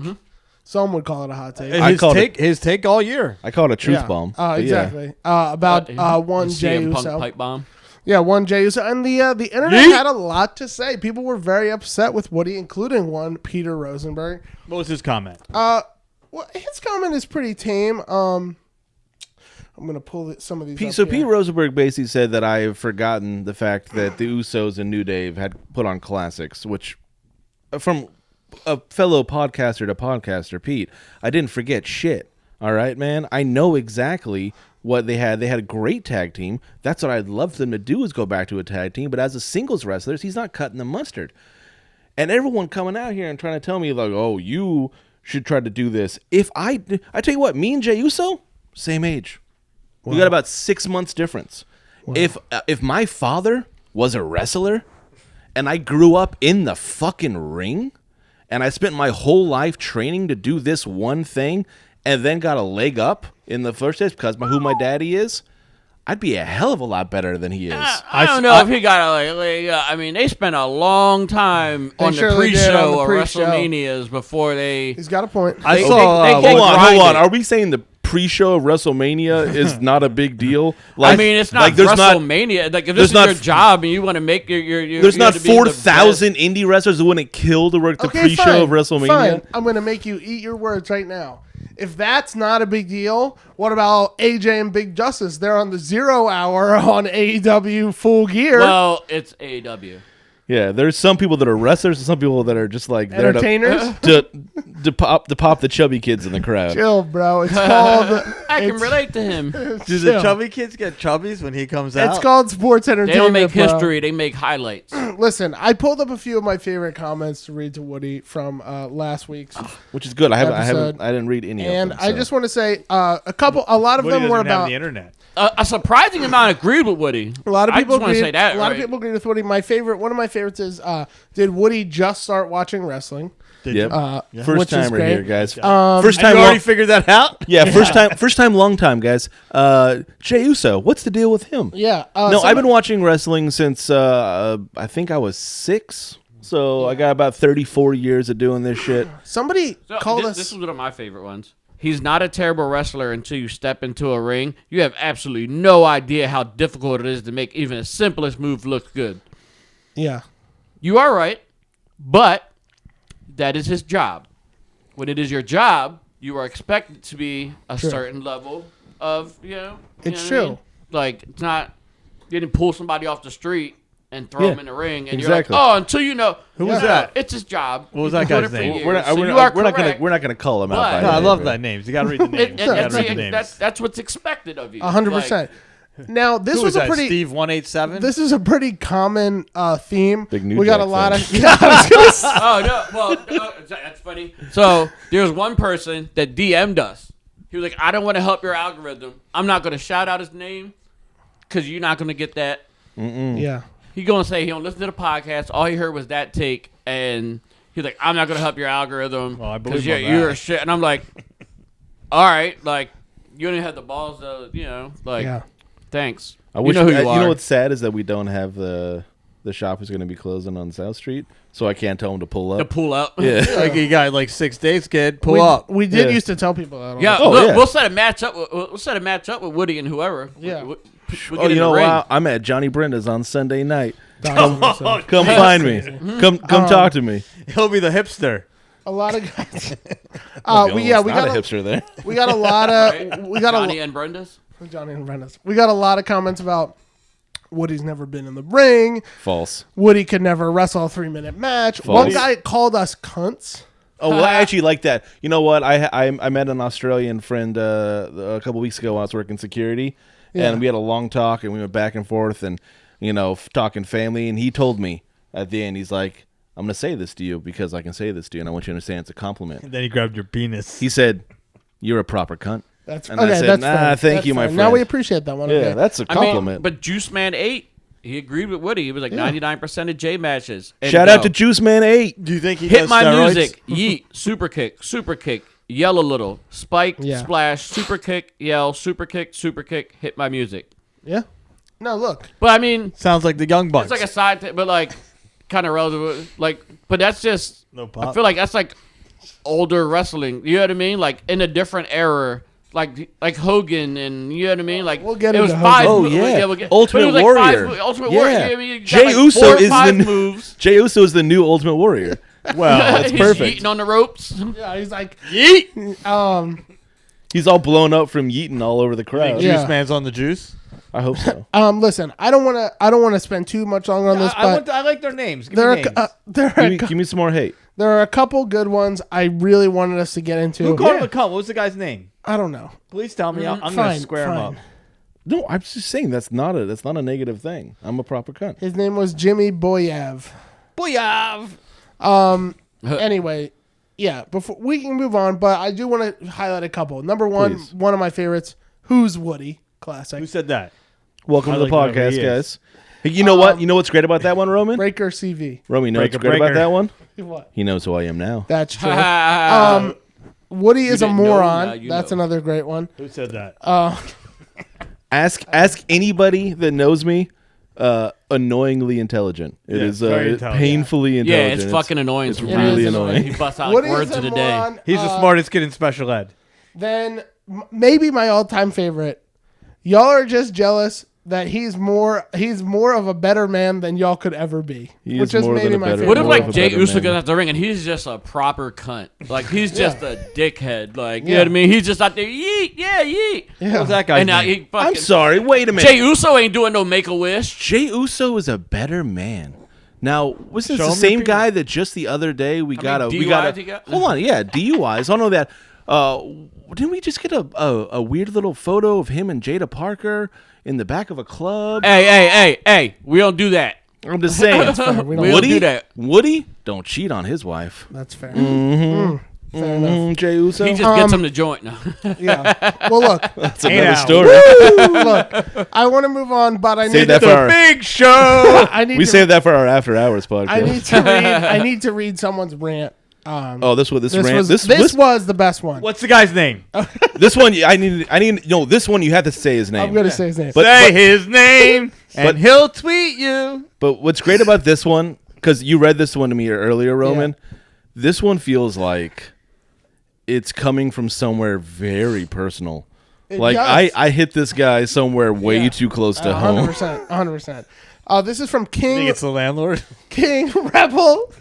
Some would call it a hot take. I called His take all year. I call it a truth Yeah. bomb. but yeah. Exactly. About one The Jey CM Punk Uso. pipe bomb. Yeah, one Jey Uso. And the internet Yeet. had a lot to say. People were very upset with Woody, including one Peter Rosenberg. What was his comment? Well, his comment is pretty tame. I'm going to pull some of these up So here. Pete Rosenberg basically said that I have forgotten the fact that the Usos and New Day had put on classics, which from a fellow podcaster to podcaster, Pete, I didn't forget shit. All right, man. I know exactly what they had. They had a great tag team. That's what I'd love them to do is go back to a tag team. But as a singles wrestler, he's not cutting the mustard. And everyone coming out here and trying to tell me like, oh, you should try to do this. I tell you what, me and Jey Uso, same age. We got about 6 months difference. If my father was a wrestler and I grew up in the fucking ring and I spent my whole life training to do this one thing and then got a leg up in the first place because who my daddy is, I'd be a hell of a lot better than he is. I don't know if he got a I mean, they spent a long time on the surely did on pre-show the of pre-show. WrestleManias before they. He's got a point. I They- saw. they- Hold on. grinded. Are we saying the pre-show of WrestleMania is not a big deal. I mean, it's not WrestleMania. Like if this is your job and you want to make your there's not 4,000 indie wrestlers who wouldn't kill to work the pre-show of WrestleMania. Fine. I'm going to make you eat your words right now. If that's not a big deal, what about AJ and Big Justice? They're on the 0 hour on AEW Full Gear. Well, it's AEW. Yeah, there's some people that are wrestlers and some people that are just like entertainers to pop the chubby kids in the crowd. Chill, bro. It's called. I can relate to him. Do the chubby kids get chubbies when he comes out? It's called sports entertainment. They don't make history; they make highlights. Listen, I pulled up a few of my favorite comments to read to Woody from last week's, which is good. I didn't read any of them. And I just want to say a lot of Woody them were about the internet. A surprising amount agreed with Woody. A lot of people want to say that. A lot of people agreed with Woody. One of my favorites is, did Woody just start watching wrestling? Yep. First timer here, guys. First time. You already figured that out? Yeah, first time, long time, guys. Jey Uso, what's the deal with him? Yeah. I've been watching wrestling since I think I was 6. So I got about 34 years of doing this shit. Somebody called us. This is one of my favorite ones. He's not a terrible wrestler until you step into a ring. You have absolutely no idea how difficult it is to make even the simplest move look good. Yeah. You are right, but that is his job. When it is your job, you are expected to be a certain level of, It's true. I mean? Like, it's not, you didn't pull somebody off the street and throw him in the ring, and you're like, until you know. Who was that? It's his job. What was that guy's name? We're not gonna call him out. By I love that names. You got to read the names. That's what's expected of you. 100%. Now this was a pretty Steve 187. This is a pretty common theme. Big New we got Jack a lot of. Oh no! Well, that's funny. So there's one person that DM'd us. He was like, "I don't want to help your algorithm. I'm not going to shout out his name because you're not going to get that." Yeah. He gonna say he don't listen to the podcast. All he heard was that take, and he's like, "I'm not gonna help your algorithm because you're a shit." And I'm like, "All right, like you don't even have the balls to, thanks." I wish you know who you are. You know what's sad is that we don't have the shop is going to be closing on South Street, so I can't tell him to pull up. To pull up, Yeah. Like you got like 6 days, kid. Pull up. We did used to tell people that. Yeah, we'll set a match up. We'll set a match up with Woody and whoever. Yeah. We'll get in the ring. What? I'm at Johnny Brenda's on Sunday night. Come find me. Come talk to me. He'll be the hipster. A lot of guys. We got a hipster there. We got a lot of. We got Johnny and Brenda's. Johnny and Brenda's. We got a lot of comments about Woody's never been in the ring. False. Woody could never wrestle a 3-minute match. False. One guy called us cunts. Oh, well, I actually like that. You know what? I met an Australian friend a couple weeks ago when I was working security. Yeah. And we had a long talk, and we went back and forth, and talking family. And he told me at the end, he's like, "I'm gonna say this to you because I can say this to you, and I want you to understand it's a compliment." And then he grabbed your penis. He said, "You're a proper cunt." That's and I said, that's thank you, my friend. Now we appreciate that one. Yeah, okay. that's a compliment. I mean, but Juice Man 8, he agreed with Woody. He was like 99% of J matches. Shout out to Juice Man 8. Do you think he hit does my steroids? music? Yeet, super kick, yell a little, spike, splash, super kick, yell, super kick, hit my music. Yeah. No, look. But I mean, sounds like the Young Bucks. It's like a side, but like kind of relative. Like, but that's just. No pop. I feel like that's like older wrestling. You know what I mean? Like in a different era. Like Hogan and you know what I mean? Like we'll get it was into 5 Hogan. Ultimate Warrior. Ultimate Yeah. Warrior. I mean, Jey Uso is the moves. Jey Uso is the new Ultimate Warrior. Well, that's perfect. He's yeeting on the ropes. Yeah, he's like yeet. He's all blown up from yeeting all over the crowd. Juice Man's on the juice. I hope so. Listen, I don't want to spend too much longer on this, but I like their names. Give there me are names. Give me some more hate. There are a couple good ones I really wanted us to get into. Who called him a cunt? What was the guy's name? I don't know. Please tell me. I'm going to square him up. No, I'm just saying that's not a negative thing. I'm a proper cunt. His name was Jimmy Boyav. Anyway, yeah. Before we can move on, but I do want to highlight a couple. Number one, Please. One of my favorites. Who's Woody? Classic. Who said that? Welcome to the podcast, guys. Hey, you know what? You know what's great about that one, Roman? Breaker CV. Roman, you know what's great about that one? What? He knows who I am now. That's true. Woody is a moron. That's another great one. Who said that? Ask anybody that knows me. Annoyingly intelligent. It is painfully intelligent. Yeah, it's fucking annoying. It's really annoying. He busts out Woody words is of the moron. day. He's the smartest kid in special ed. Then maybe my all-time favorite. Y'all are just jealous that he's more of a better man than y'all could ever be. Which is maybe my favorite. What if like Jey Uso goes out the ring and he's just a proper cunt? Like he's just a dickhead. Like you know what I mean? He's just out there, yeet, yeet. Yeah. What was that guy's name? He fucking, I'm sorry. Wait a minute. Jey Uso ain't doing no Make-A-Wish. Jey Uso is a better man. Now, was this Show the him same your guy that just the other day we got DUIs he got? Hold on, yeah, DUIs. I don't know that. Didn't we just get a weird little photo of him and Jada Parker in the back of a club? Hey, we don't do that. I'm just saying. We don't do that. Woody, don't cheat on his wife. That's fair. Fair enough. Jey Uso. He just gets him to joint now. Yeah. Well, look. That's another story. Look, I want to move on, but I Save need that for our Big Show. we saved that for our after hours podcast. I need to read someone's rant. This was the best one. What's the guy's name? this one I need no, this one you have to say his name. I'm gonna say his name. Say his name, and he'll tweet you. But what's great about this one, because you read this one to me earlier, Roman, this one feels like it's coming from somewhere very personal. Like does. I hit this guy somewhere way too close to home. 100%. This is from I think it's the landlord. King Rebel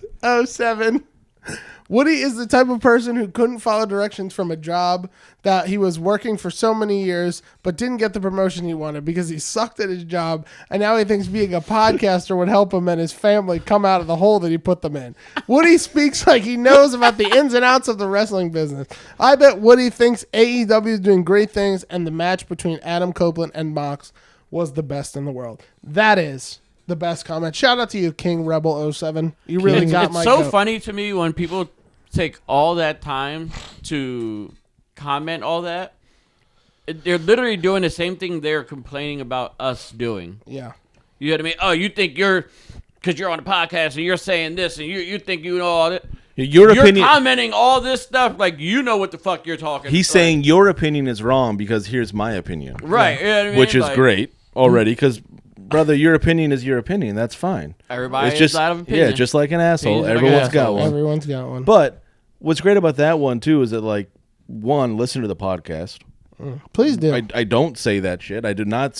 07. Woody is the type of person who couldn't follow directions from a job that he was working for so many years, but didn't get the promotion he wanted because he sucked at his job, and now he thinks being a podcaster would help him and his family come out of the hole that he put them in. Woody speaks like he knows about the ins and outs of the wrestling business. I bet Woody thinks AEW is doing great things, and the match between Adam Copeland and Mox was the best in the world. That is the best comment. Shout out to you, King Rebel 07. You really got my It's so goat. funny to me when people take all that time to comment all that. They're literally doing the same thing they're complaining about us doing. Yeah. You know what I mean? Oh, you think because you're on a podcast and you're saying this and you think you know all that. You're commenting all this stuff like you know what the fuck you're talking. He's saying your opinion is wrong because here's my opinion. Right. You know what I mean? Which is great already because, brother, your opinion is your opinion. That's fine. Everybody just out of opinion. Yeah, just like an asshole. Like Everyone's an got asshole. one. Everyone's got one. But what's great about that one, too, is that, like, one, listen to the podcast. Please do. I don't say that shit. I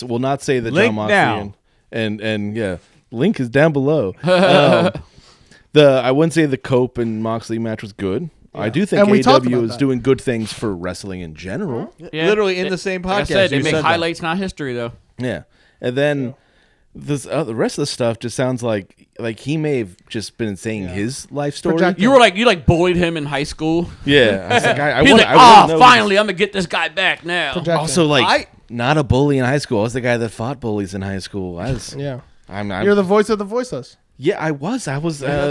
will not say that Link John Moxley now. and yeah, link is down below. I wouldn't say the Cope and Moxley match was good. I do think And we talked AEW about is that. doing good things for wrestling in general. Yeah. Literally in the same Like I podcast. said, they you make said that. highlights, not history, though. Yeah, and then the rest of the stuff just sounds like he may have just been saying his life story. Projecting. You bullied him in high school. Yeah, I was like, I He's wanna- like, I wanna know finally, I'm gonna get this guy back now. Projecting. Also, like, not a bully in high school. I was the guy that fought bullies in high school. Yeah. I'm You're the voice of the voiceless. Yeah, I was. That's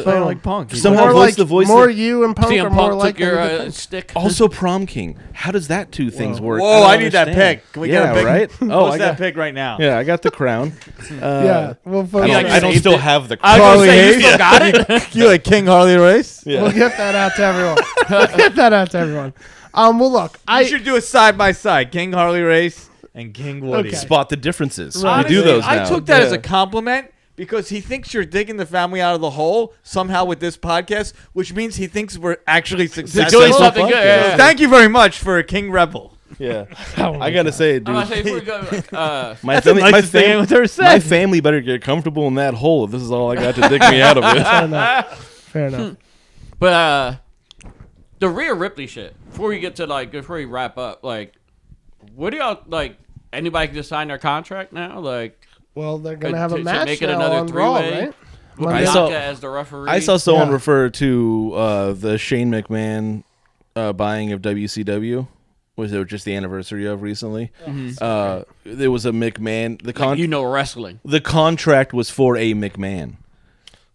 why I like Punk. somehow More voiced like the voice. more that- you and Punk CM are more Punk like took your stick. also prom king. How does that two things work? Whoa, don't I need that understand. pick. Can we yeah, get a pick? right? Oh, What's I that got. pick right now? Yeah, I got the crown. Yeah. We'll I don't still have the I crown. was gonna say, you Hayes? still got it? You like King Harley Race? Yeah. We'll get that out to everyone. Well, look, I should do a side by side. King Harley Race and King Woody. Okay. Spot the differences. Right. We do those now. I took that as Yeah. a compliment because he thinks you're digging the family out of the hole somehow with this podcast, which means he thinks we're actually They're successful. doing something good. podcast. Yeah. So thank you very much for King Rebel. Yeah. Oh my I gotta say, dude. I'm gonna say, before we go, My That's the family, nicest thing anyone's ever said. my family better get comfortable in that hole if this is all I got to dig me out of it. Fair enough. but the Rhea Ripley shit. Before we wrap up, like, what do y'all like? Anybody can just sign their contract now? Like, Well, they're gonna have a to match make it now another on Raw, three-way? right? with Monday- Bianca as the referee. I saw someone Yeah. refer to the Shane McMahon buying of WCW. Was it just the anniversary of recently? There was a McMahon. wrestling. The contract was for a McMahon,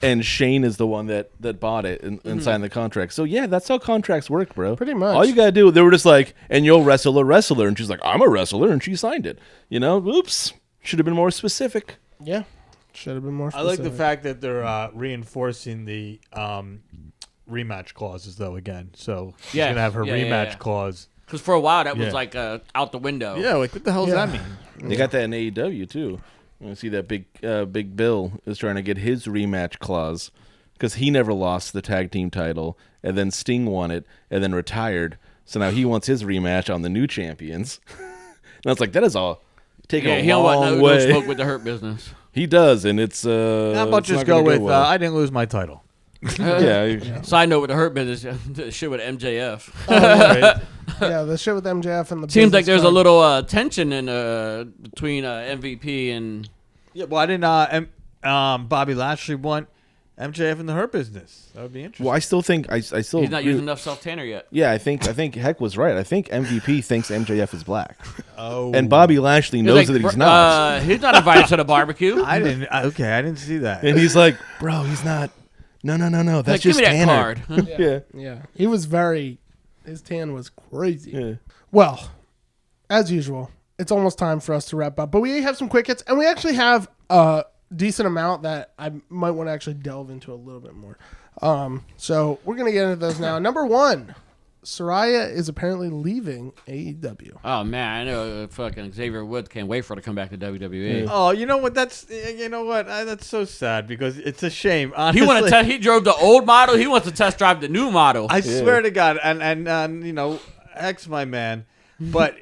and Shane is the one that bought it and signed the contract. So yeah, that's how contracts work, bro. Pretty much. All you gotta do. They were just like, and you'll wrestle a wrestler, and she's like, I'm a wrestler, and she signed it. You know, oops, should have been more specific. Yeah. Should have been more I specific. like the fact that they're reinforcing the rematch clauses, though, again. So she's Yeah. going to have her Yeah, rematch yeah. clause. Because for a while that was Yeah. like out the window. Yeah, like what the hell does Yeah. that mean? They got that in AEW too. You see that Big Bill is trying to get his rematch clause because he never lost the tag team title, and then Sting won it and then retired. So now he wants his rematch on the new champions. And I was like, that is all taking a he don't want long no way. smoke with the Hurt Business. He does, and it's How about it's just not go gonna with well. I didn't lose my title. Yeah. Side note with the Hurt Business, the shit with MJF. Right. Yeah, the shit with MJF and the Seems like business there's a card. little tension in between MVP and. Yeah, well, I didn't. Bobby Lashley won MJF in the Hurt Business. That would be interesting. Well, I still think I still He's not agree- using enough self tanner yet. Yeah, I think Heck was right. I think MVP thinks MJF is black, Oh, and Bobby Lashley knows that he's not. He's not invited to the barbecue. I didn't. Okay, I didn't see that. And he's like, bro, he's not. No. That's Like, just give me that Tanner. card. Yeah. Yeah, he was very. His tan was crazy. Yeah. Well, as usual, it's almost time for us to wrap up. But we have some quick hits, and we actually have a decent amount that I might want to actually delve into a little bit more. So we're gonna get into those now. Number 1, Saraya is apparently leaving AEW. Oh man, I know fucking Xavier Woods can't wait for her to come back to WWE. Oh, you know what? That's so sad because it's a shame. Honestly. He want to he drove the old model. He wants to test drive the new model. I swear to God, and you know, X my man, but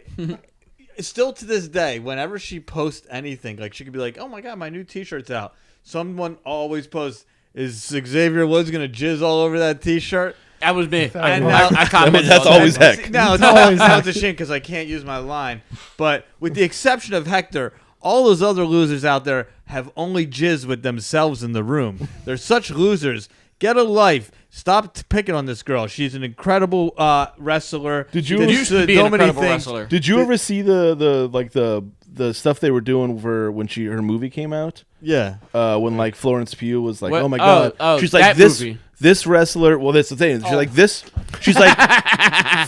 still to this day, whenever she posts anything, like she could be like, "Oh my God, my new T-shirt's out." Someone always posts, "Is Xavier Woods gonna jizz all over that T-shirt?" That was me. And I commented. That's on always that. Heck. Now it's a shame because I can't use my line. But with the exception of Hector, all those other losers out there have only jizzed with themselves in the room. They're such losers. Get a life. Stop picking on this girl. She's an incredible wrestler. Did you- She Used Used to be so an many incredible things. wrestler. Did you ever see the stuff they were doing for when her movie came out? Yeah. When like Florence Pugh was like, What? "Oh my God," Oh, she's like that this movie. this wrestler. Well, that's the thing. She's like this. She's like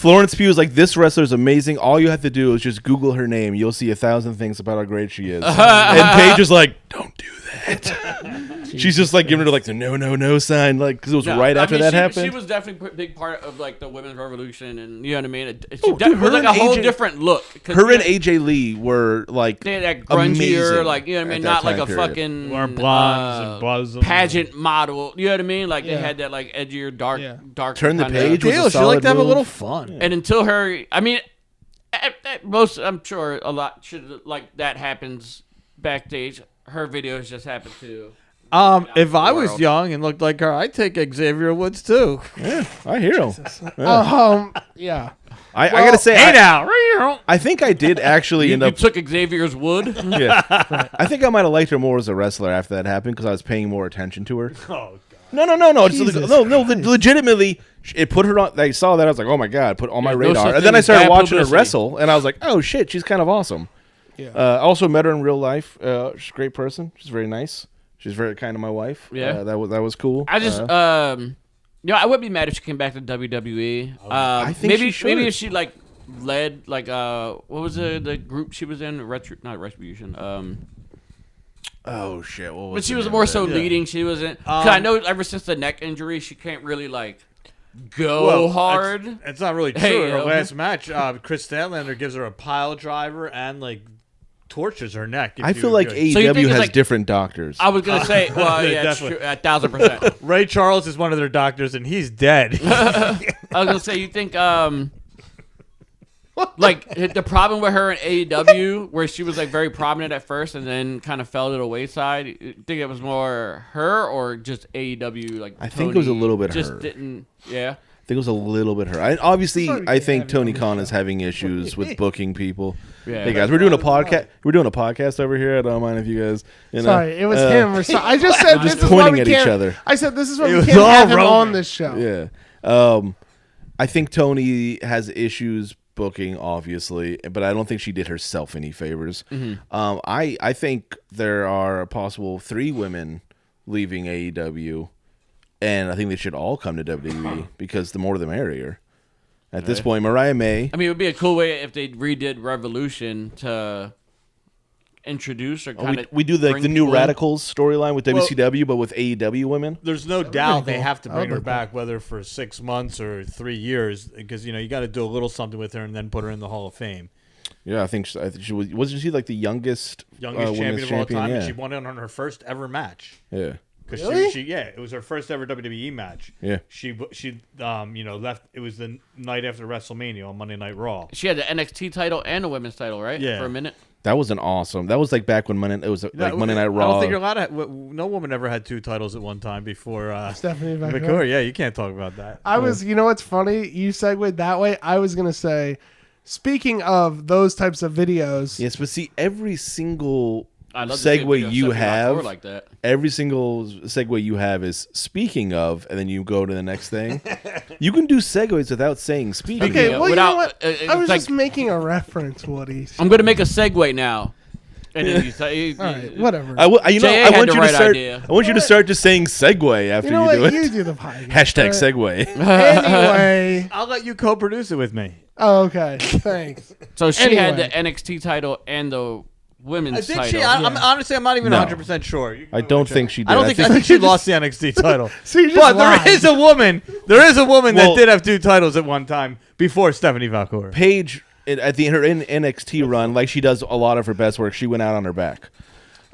Florence Pugh is like, this wrestler's amazing. All you have to do is just Google her name. You'll see 1,000 things about how great she is. And Paige is like, "Don't do that." She's just like giving her like the no sign, like because it was No, right I after mean, that she, happened. She was definitely a big part of like the women's revolution, and you know what I mean. It Oh, dude, was her like a and whole AJ different look. 'Cause, Her you and know, AJ Lee were like they had that grungier, amazing like you know what I mean, at that not like time a period. fucking Wearing blondes and bosoms. pageant model. You know what I mean? Like Yeah. they had that like edgier, dark. Turn the kinda- page was a Deal. She liked to have a solid little move. fun. And until her, I mean, at most, I'm sure a lot should like that happens backstage. Her videos just happen to. If I was world. young and looked like her, I'd take Xavier Woods too. Yeah, I hear him. Yeah. I gotta say, Hey now, I think I did actually You, end you up. took Xavier's wood. Yeah, I think I might have liked her more as a wrestler after that happened because I was paying more attention to her. oh, No. Jesus Legitimately, it put her on. I saw that. I was like, oh my God, put on my no radar. such And then thing I as started bad watching her publicity. wrestle, and I was like, oh shit, she's kind of awesome. Yeah. Also met her in real life. She's a great person. She's very nice. She's very kind to my wife. Yeah. that was cool. I just, I wouldn't be mad if she came back to WWE. I think maybe she maybe should. if she like led like what was the group she was in? Not Retribution. Oh shit, what was But she the was name more of so that? leading. She wasn't. Cause I know ever since the neck injury, she can't really like go hard. It's not really true. Hey, Her last match, Chris Statlander gives her a pile driver and like tortures her neck. if I you feel like could. AEW So you think it's has like- different doctors. I was gonna say, well, yeah, it's true, 1,000%. Ray Charles is one of their doctors, and he's dead. I was gonna say, you think like the problem with her in AEW, where she was like very prominent at first and then kind of fell to the wayside. You think it was more her or just AEW? Like I think it was a Tony little bit just her. didn't. Yeah. I think it was a little bit her. Obviously, Sorry, I think yeah, Tony no, Khan is having issues with booking people. Yeah. Hey guys, we're doing a podcast. We're doing a podcast over here. I don't mind if you guys. You know, Sorry, it was him. Or so. I just said just this is why pointing we at each can't. other. I said this is why It we was can't all have him Roman. on this show. Yeah. I think Tony has issues booking, obviously, but I don't think she did herself any favors. I think there are a possible 3 women leaving AEW, and I think they should all come to WWE because the more the merrier. At this point, Mariah May. I mean, it would be a cool way if they redid Revolution to introduce or kind of. We do the new Radicals storyline with WCW, but with AEW women. There's no doubt they cool. have to I bring would her like back, whether for 6 months or 3 years, because you got to do a little something with her and then put her in the Hall of Fame. Yeah, I think she wasn't she like the youngest Youngest women's champion of all time, Yeah. and she won it on her first ever match. Yeah. Because Really? it was her first ever WWE match. Yeah. She left. It was the night after WrestleMania on Monday Night Raw. She had the NXT title and the women's title, right? Yeah. For a minute. That was That was like back when Monday Night Raw. I don't think you're allowed to. No woman ever had 2 titles at one time before. Stephanie McCoy. McCoy. Yeah, you can't talk about that. You know what's funny? You segued that way. I was going to say, speaking of those types of videos. Yes, but see, every single I'd love to see a segue video you Stephanie have, McCoy like that. every single segue you have is speaking of, and then you go to the next thing. You can do segues without saying speaking Okay, of. well, you know what? it's I was like- just making a reference, Woody. I'm gonna make a segue now. And then you say, All right, whatever. I want JA you had to the right start. idea. I want you to start just saying segue after you know you what? do You it. do the podcast. Hashtag All right. segue. Anyway. I'll let you co-produce it with me. Oh, okay. Thanks. So she had the Anyway. NXT title and the women's Did title. she? I'm honestly, I'm not even No. 100% sure. You can I go don't check. think she did. I don't think. I think she lost the NXT title. So you just But lied. there is a woman. There is a woman Well- that did have 2 titles at one time before Stephanie McCoy. Paige at her NXT run, like she does a lot of her best work, she went out on her back.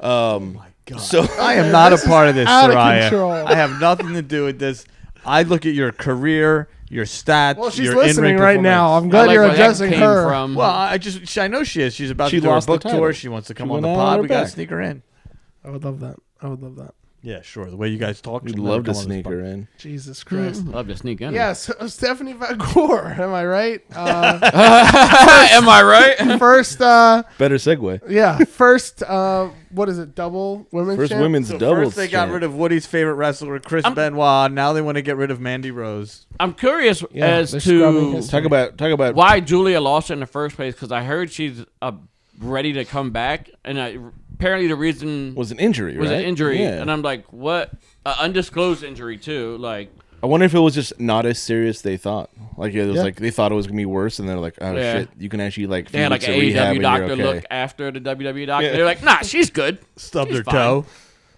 God. So I am not a part of this, out of Soraya. control. I have nothing to do with this. I look at your career, your stats. Well, she's your listening in-ring right now. I'm performance. glad I like you're where that addressing came her. From. Well, I know she is. She's about She to do her lost the book title. tour. She wants to come She on the went out on pod. her We got to back. sneak her in. I would love that. I would love that. Yeah, sure. The way you guys talk, we'd she'll love never to come on this sneak pod. her in. Jesus Christ. Love to sneak in. Yes, Stephanie McCoy. Am I right? Am I right? First, Better segue. yeah, first, what is it? Double women's First champ? women's So doubles. first they got rid of Woody's favorite wrestler, Chris Benoit. Now they want to get rid of Mandy Rose. I'm curious Yeah, as they're scrubbing to his- Talk about why Julia lost in the first place, because I heard she's ready to come back, and apparently the reason was an injury, was right? an injury, Yeah. and I'm like, what? Undisclosed injury too, like. I wonder if it was just not as serious they thought. Like it was Yeah. like they thought it was gonna be worse, and they're like, oh Yeah. shit, you can actually like. They had like an few weeks of rehab AEW and doctor you're okay. look after the WWE doctor. Yeah. They're like, nah, she's good. Stubbed She's her fine. toe.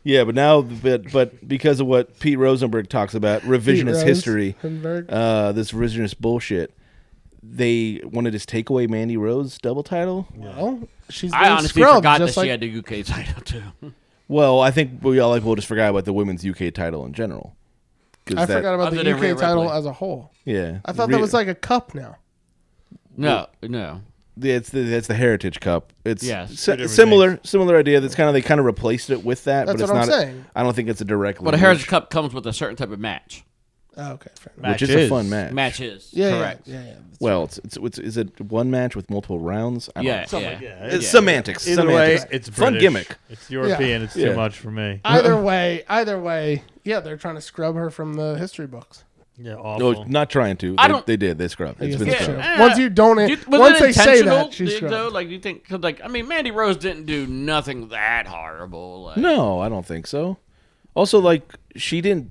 Yeah, but now, but because of what Pete Rosenberg talks about, revisionist Rose, history, Rosenberg. this revisionist bullshit, they want to just take away Mandy Rose's double title. Well, she's I being honestly scrubbed, forgot that just she like, had the UK title too. Well, I think we'll just forget about the women's UK title in general. 'Cause I that- forgot about Other the than UK Rhea title Ripley. as a whole. Yeah, I thought that was like a cup now. No. that's the Heritage Cup. It's Yes. similar idea. That's they kind of replaced it with that. That's but it's what I'm not. saying. I don't think it's a direct. Well, the Heritage Cup comes with a certain type of match. Oh, okay, fair enough. which is Matches. a fun match. Matches. Yeah, Correct. Yeah. Well, it's is it one match with multiple rounds? I don't Yeah. know. Yeah. It's semantics. Either way, semantics. it's fun British. gimmick. It's European. It's Yeah. too much for me. Either way, yeah, they're trying to scrub her from the history books. Yeah, awful. No, not trying to. I They, don't- they did. They scrubbed. It's been Yeah. scrubbed. Once you don't, Was once it they say intentional, that, she's though? scrubbed. Like, do you think? Cause like, I mean, Mandy Rose didn't do nothing that horrible. Like, No, I don't think so. Also, like she didn't.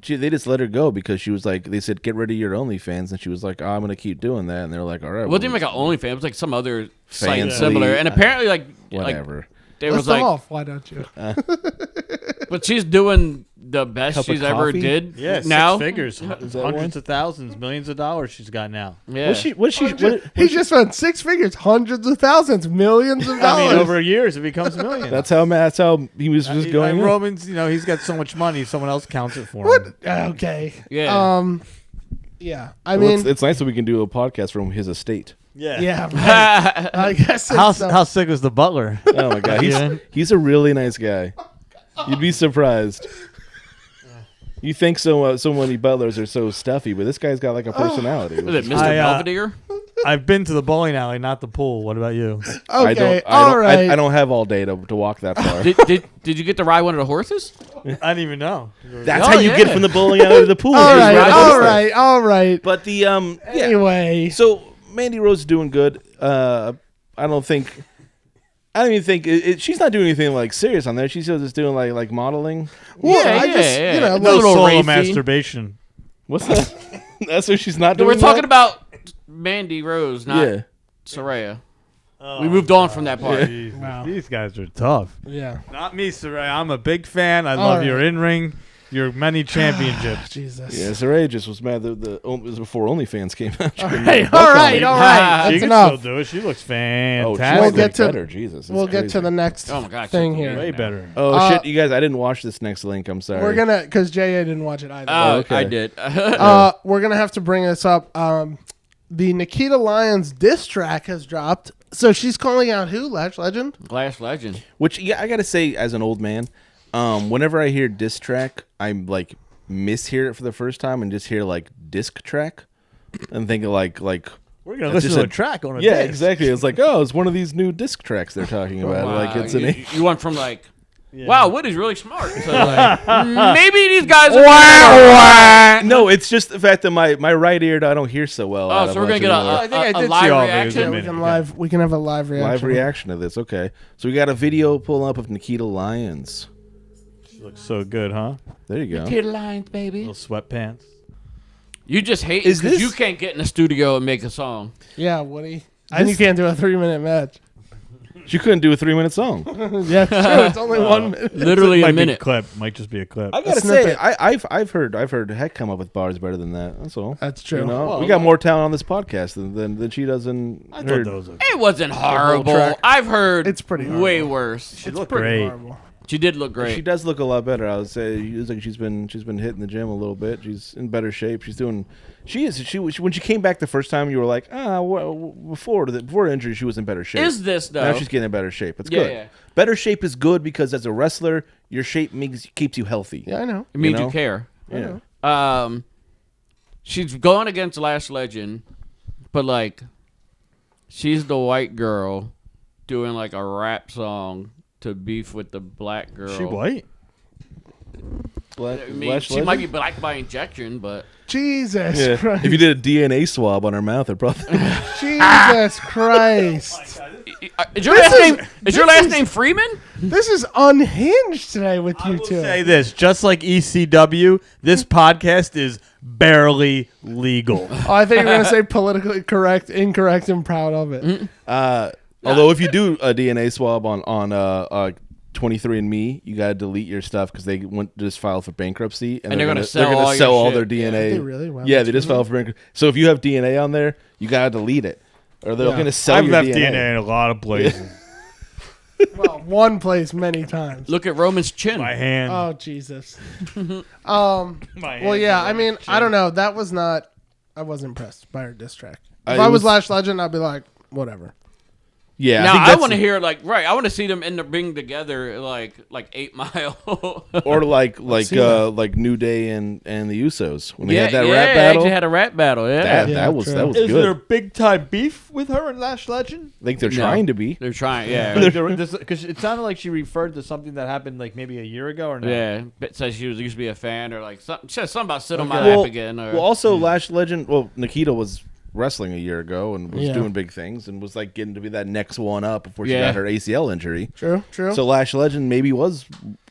They just let her go because she was like, they said, get rid of your OnlyFans, and she was like, oh, I'm gonna keep doing that, and they're like, all right. Well, it didn't make an OnlyFans. It was like some other site Fansly, similar, and apparently, like whatever. they List was them like, off. Why don't you? but she's doing the best Cup of she's ever coffee? did. Yeah, now 6 figures, that hundreds one? of thousands, millions of dollars she's got now. Yeah. He just spent 6 figures, hundreds of thousands, millions of I dollars. mean, over years it becomes a million. That's how he was just going. in. Roman's, he's got so much money, someone else counts it for What? him. Okay. Yeah. Yeah. I Well, mean, it's nice that we can do a podcast from his estate. yeah. Right. I guess. How sick was the butler? Oh my god, Yeah. he's a really nice guy. You'd be surprised. You think so many butlers are so stuffy, but this guy's got like a personality. Was it Mr. I, Belvedere? I've been to the bowling alley, not the pool. What about you? Okay. All right. I don't have all day to walk that far. Did you get to ride one of the horses? I didn't even know. That's Oh, how you yeah. get from the bowling alley to the pool. All You just right. ride a All horse. right. All right. But the yeah. Anyway. So Mandy Rose is doing good. I don't even think she's not doing anything like serious on there. She's just doing like modeling. Well, Yeah, I yeah, just, yeah. you know, No No little solo racy. masturbation. What's that? That's what she's not doing. We're talking well? about Mandy Rose, not Yeah. Soraya. We moved on from that part. Wow. These guys are tough. yeah. Not me, Saray. I'm a big fan. I All love right. your in-ring. your many championships. Jesus. Yeah, Saray just was mad that it was before OnlyFans came out. All right. That's She can enough. still do it. She looks Oh, fantastic. We'll she's get to- better. Jesus, We'll get to the next Oh my God, thing she's here. way now. better. Oh shit, you guys! I didn't watch this next link. I'm sorry. We're gonna, because JA didn't watch it either. Oh, okay. I did. We're gonna have to bring this up. The Nikita Lyons diss track has dropped. So she's calling out who? Lash Legend? Glass Legend. Which, yeah, I gotta say, as an old man, whenever I hear diss track, I'm like mishear it for the first time and just hear like disc track, and think of like We're gonna it's listen just to a- a track on a yeah, disc. exactly. It's like, oh, it's one of these new disc tracks they're talking about. Wow, Like it's you went from like, wow, Woody's really smart. So like, maybe these guys are no, it's just the fact that my right ear I don't hear so well. out Oh, of so we're gonna much get anymore. I think I a did live see all these reaction. in a We minute. can we can have a live reaction. live reaction of this. Okay, so we got a video pull up of Nikita Lyons. She looks so good, huh? There you go. Kid lines, baby. Little sweatpants. You just hate Is because this- you can't get in the studio and make a song. Yeah, Woody. And you can't do a 3-minute match. She couldn't do a 3-minute song. Yeah, true. It's only 1 minute. Literally Might a be minute. clip. Might just be a clip. I gotta snippet. say, I've heard Heck come up with bars better than that. That's all. That's true. You know, Well, we got more talent on this podcast than she does in. I her- thought those were It wasn't horrible. track. I've heard It's pretty way horrible. worse. She looked Pretty great. horrible. She did look great. She does look a lot better. I would say it's like she's been hitting the gym a little bit. She's in better shape. She's doing. She when she came back the first time, you were like, before the injury, she was in better shape. Is this though? Now she's getting in better shape. It's Yeah, good. yeah. Better shape is good because as a wrestler, your shape keeps you healthy. Yeah, I know. It means you you know? care. Yeah. She's going against Lash Legend, but like, she's the white girl doing like a rap song to beef with the black girl. She white? I mean, she might be black by injection, but Jesus Yeah. Christ. If you did a DNA swab on her mouth, it probably. Jesus Christ. is your last name Freeman? This is unhinged today with you two. Say this, just like ECW, this podcast is barely legal. Oh, I think you were going to say politically correct, incorrect, and proud of it. Although if you do a DNA swab on 23andMe, you gotta delete your stuff because they just filed for bankruptcy and they're gonna they're sell gonna all sell your all shit. their DNA. They really? Wow, yeah, that's they just filed for bankruptcy. So if you have DNA on there, you gotta delete it, or they're Yeah. gonna sell I've your left DNA. DNA in a lot of places. Well, one place many times. Look at Roman's chin. My hand. Oh, Jesus. my Well, hand yeah, is I on mean, my I don't know. That was not, I wasn't impressed by her diss track. If It I was was- Lash Legend, I'd be like, whatever. Yeah, Now think I that's- want to hear like I want to see them end up being together like 8 Mile. or like see that. like New Day and the Usos when they yeah, had that yeah, rap they battle. actually had a rap battle. Yeah, that Yeah, that was true. that was Is good. there big time beef with her and Lash Legend? I think they're No. trying to be. they're trying. Yeah, Because it sounded like she referred to something that happened like maybe a year ago or not. yeah. But says she used to be a fan or like something. She said something about sit on my Well, lap again. Or, well, also Lash Legend. Well, Nikita was wrestling a year ago and was Yeah. doing big things and was like getting to be that next one up before she Yeah. got her ACL injury. True, true. So Lash Legend maybe was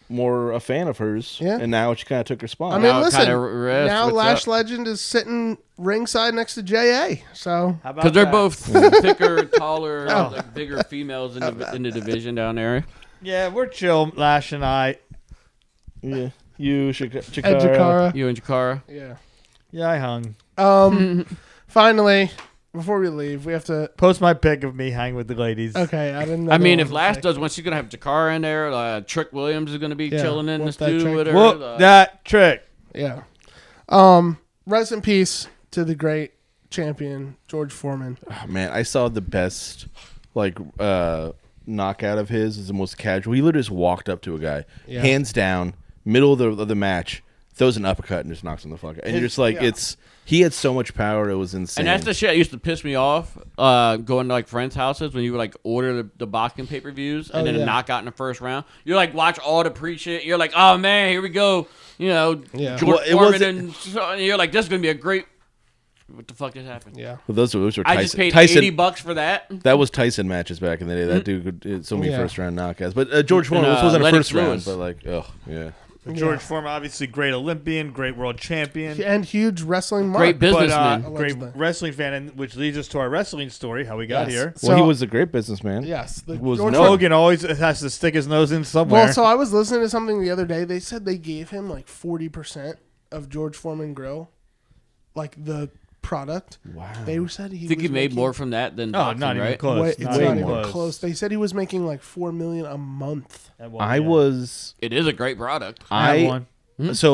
more a fan of hers, Yeah. and now she kind of took her spot. I mean, Now it listen, kinda rests. now What's Lash up? Legend is sitting ringside next to JA. So, How about because they're that? both thicker, taller, Oh. like, bigger females in the division down there. Yeah, we're chill, Lash and I. yeah, you Ed Chikara. Jakara. You and Jakara. Yeah. Yeah, I hung. Finally, before we leave, we have to. Post my pic of me hanging with the ladies. Okay, I didn't know. I mean, that if was a Lash thing. does one, she's gonna have Jakara in there. Trick Williams is gonna be Yeah, chilling in the whoop that studio trick. with her. Whoop that trick. Yeah. Rest in peace to the great champion, George Foreman. Oh, man, I saw the best like knockout of his. Is the most casual. He literally just walked up to a guy, Yeah. hands down, middle of the match, throws an uppercut and just knocks him the fuck out. And you're just like, he had so much power. It was insane. And that's the shit that used to piss me off going to like friends' houses when you would like order the boxing pay-per-views and Oh, then yeah. a knockout in the first round. You like watch all the pre-shit. You're like, oh man, here we go. You know, Yeah. George Well, it Foreman wasn't- and you're like, this is gonna be a great. What the fuck just happened? Yeah. Well, those were Tyson. I just paid Tyson, $80 for that. That was Tyson matches back in the day. That dude did so many Yeah. first round knockouts. But George Foreman And, this wasn't a Lennox first round, Lewis. but like, oh yeah. George Foreman, obviously great Olympian, great world champion, and huge wrestling mark. Great businessman. great wrestling fan, and which leads us to our wrestling story, how we got here. Well, he was a great businessman. Yes. Hogan always has to stick his nose in somewhere. Well, so I was listening to something the other day. They said they gave him like 40% of George Foreman Grill, like the product. Wow. They said he made more from that than boxing, not even right? close. It's not even close. They said he was making like $4 million a month. It is a great product. I was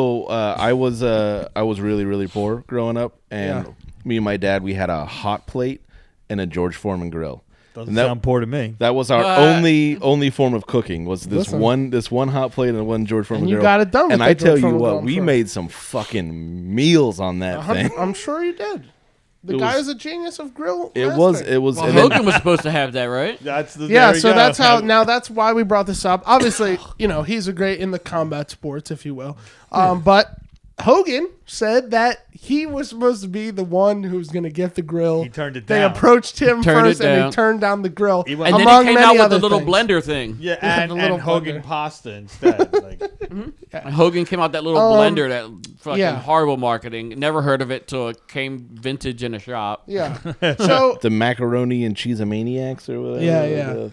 really, really poor growing up, and me and my dad, we had a hot plate and a George Foreman grill. Doesn't sound poor to me. That was our only form of cooking, was this one hot plate and one George Foreman grill. You got it done with and that I tell George you Foreman what, grill, we made some fucking meals on that thing. I'm sure you did. The guy is a genius of grill. It was. Well, Hogan was supposed to have that, right? That's how. Now that's why we brought this up. Obviously, he's a great in the combat sports, if you will. But Hogan said that he was supposed to be the one who was going to get the grill. He turned it They down. approached him first, and he turned down the grill. And then he came out with the little blender thing. Yeah, and Hogan pasta instead. Hogan came out that little blender, that fucking horrible marketing. Never heard of it till it came vintage in a shop. Yeah. So the macaroni and cheese maniacs or whatever. Yeah.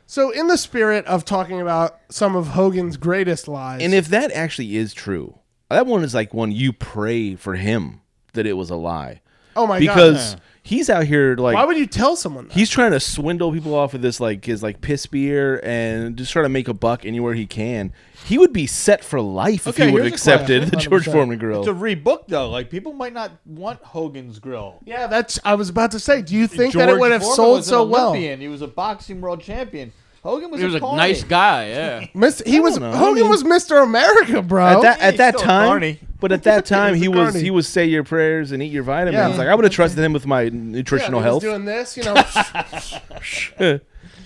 So in the spirit of talking about some of Hogan's greatest lies, and if that actually is true, that one is like one you pray for him that it was a lie. Oh my god! Because he's out here like, why would you tell someone that? He's trying to swindle people off of this his piss beer and just try to make a buck anywhere he can. He would be set for life if he would have accepted the George Foreman grill. To rebook though, like people might not want Hogan's grill. Yeah, I was about to say. Do you think that it would have sold so well? He was a boxing world champion. Hogan was a nice guy, yeah. Hogan was Mr. America, bro. At that time, but at that time he was say your prayers and eat your vitamins. Yeah. Like I would have trusted him with my nutritional health. He was doing this,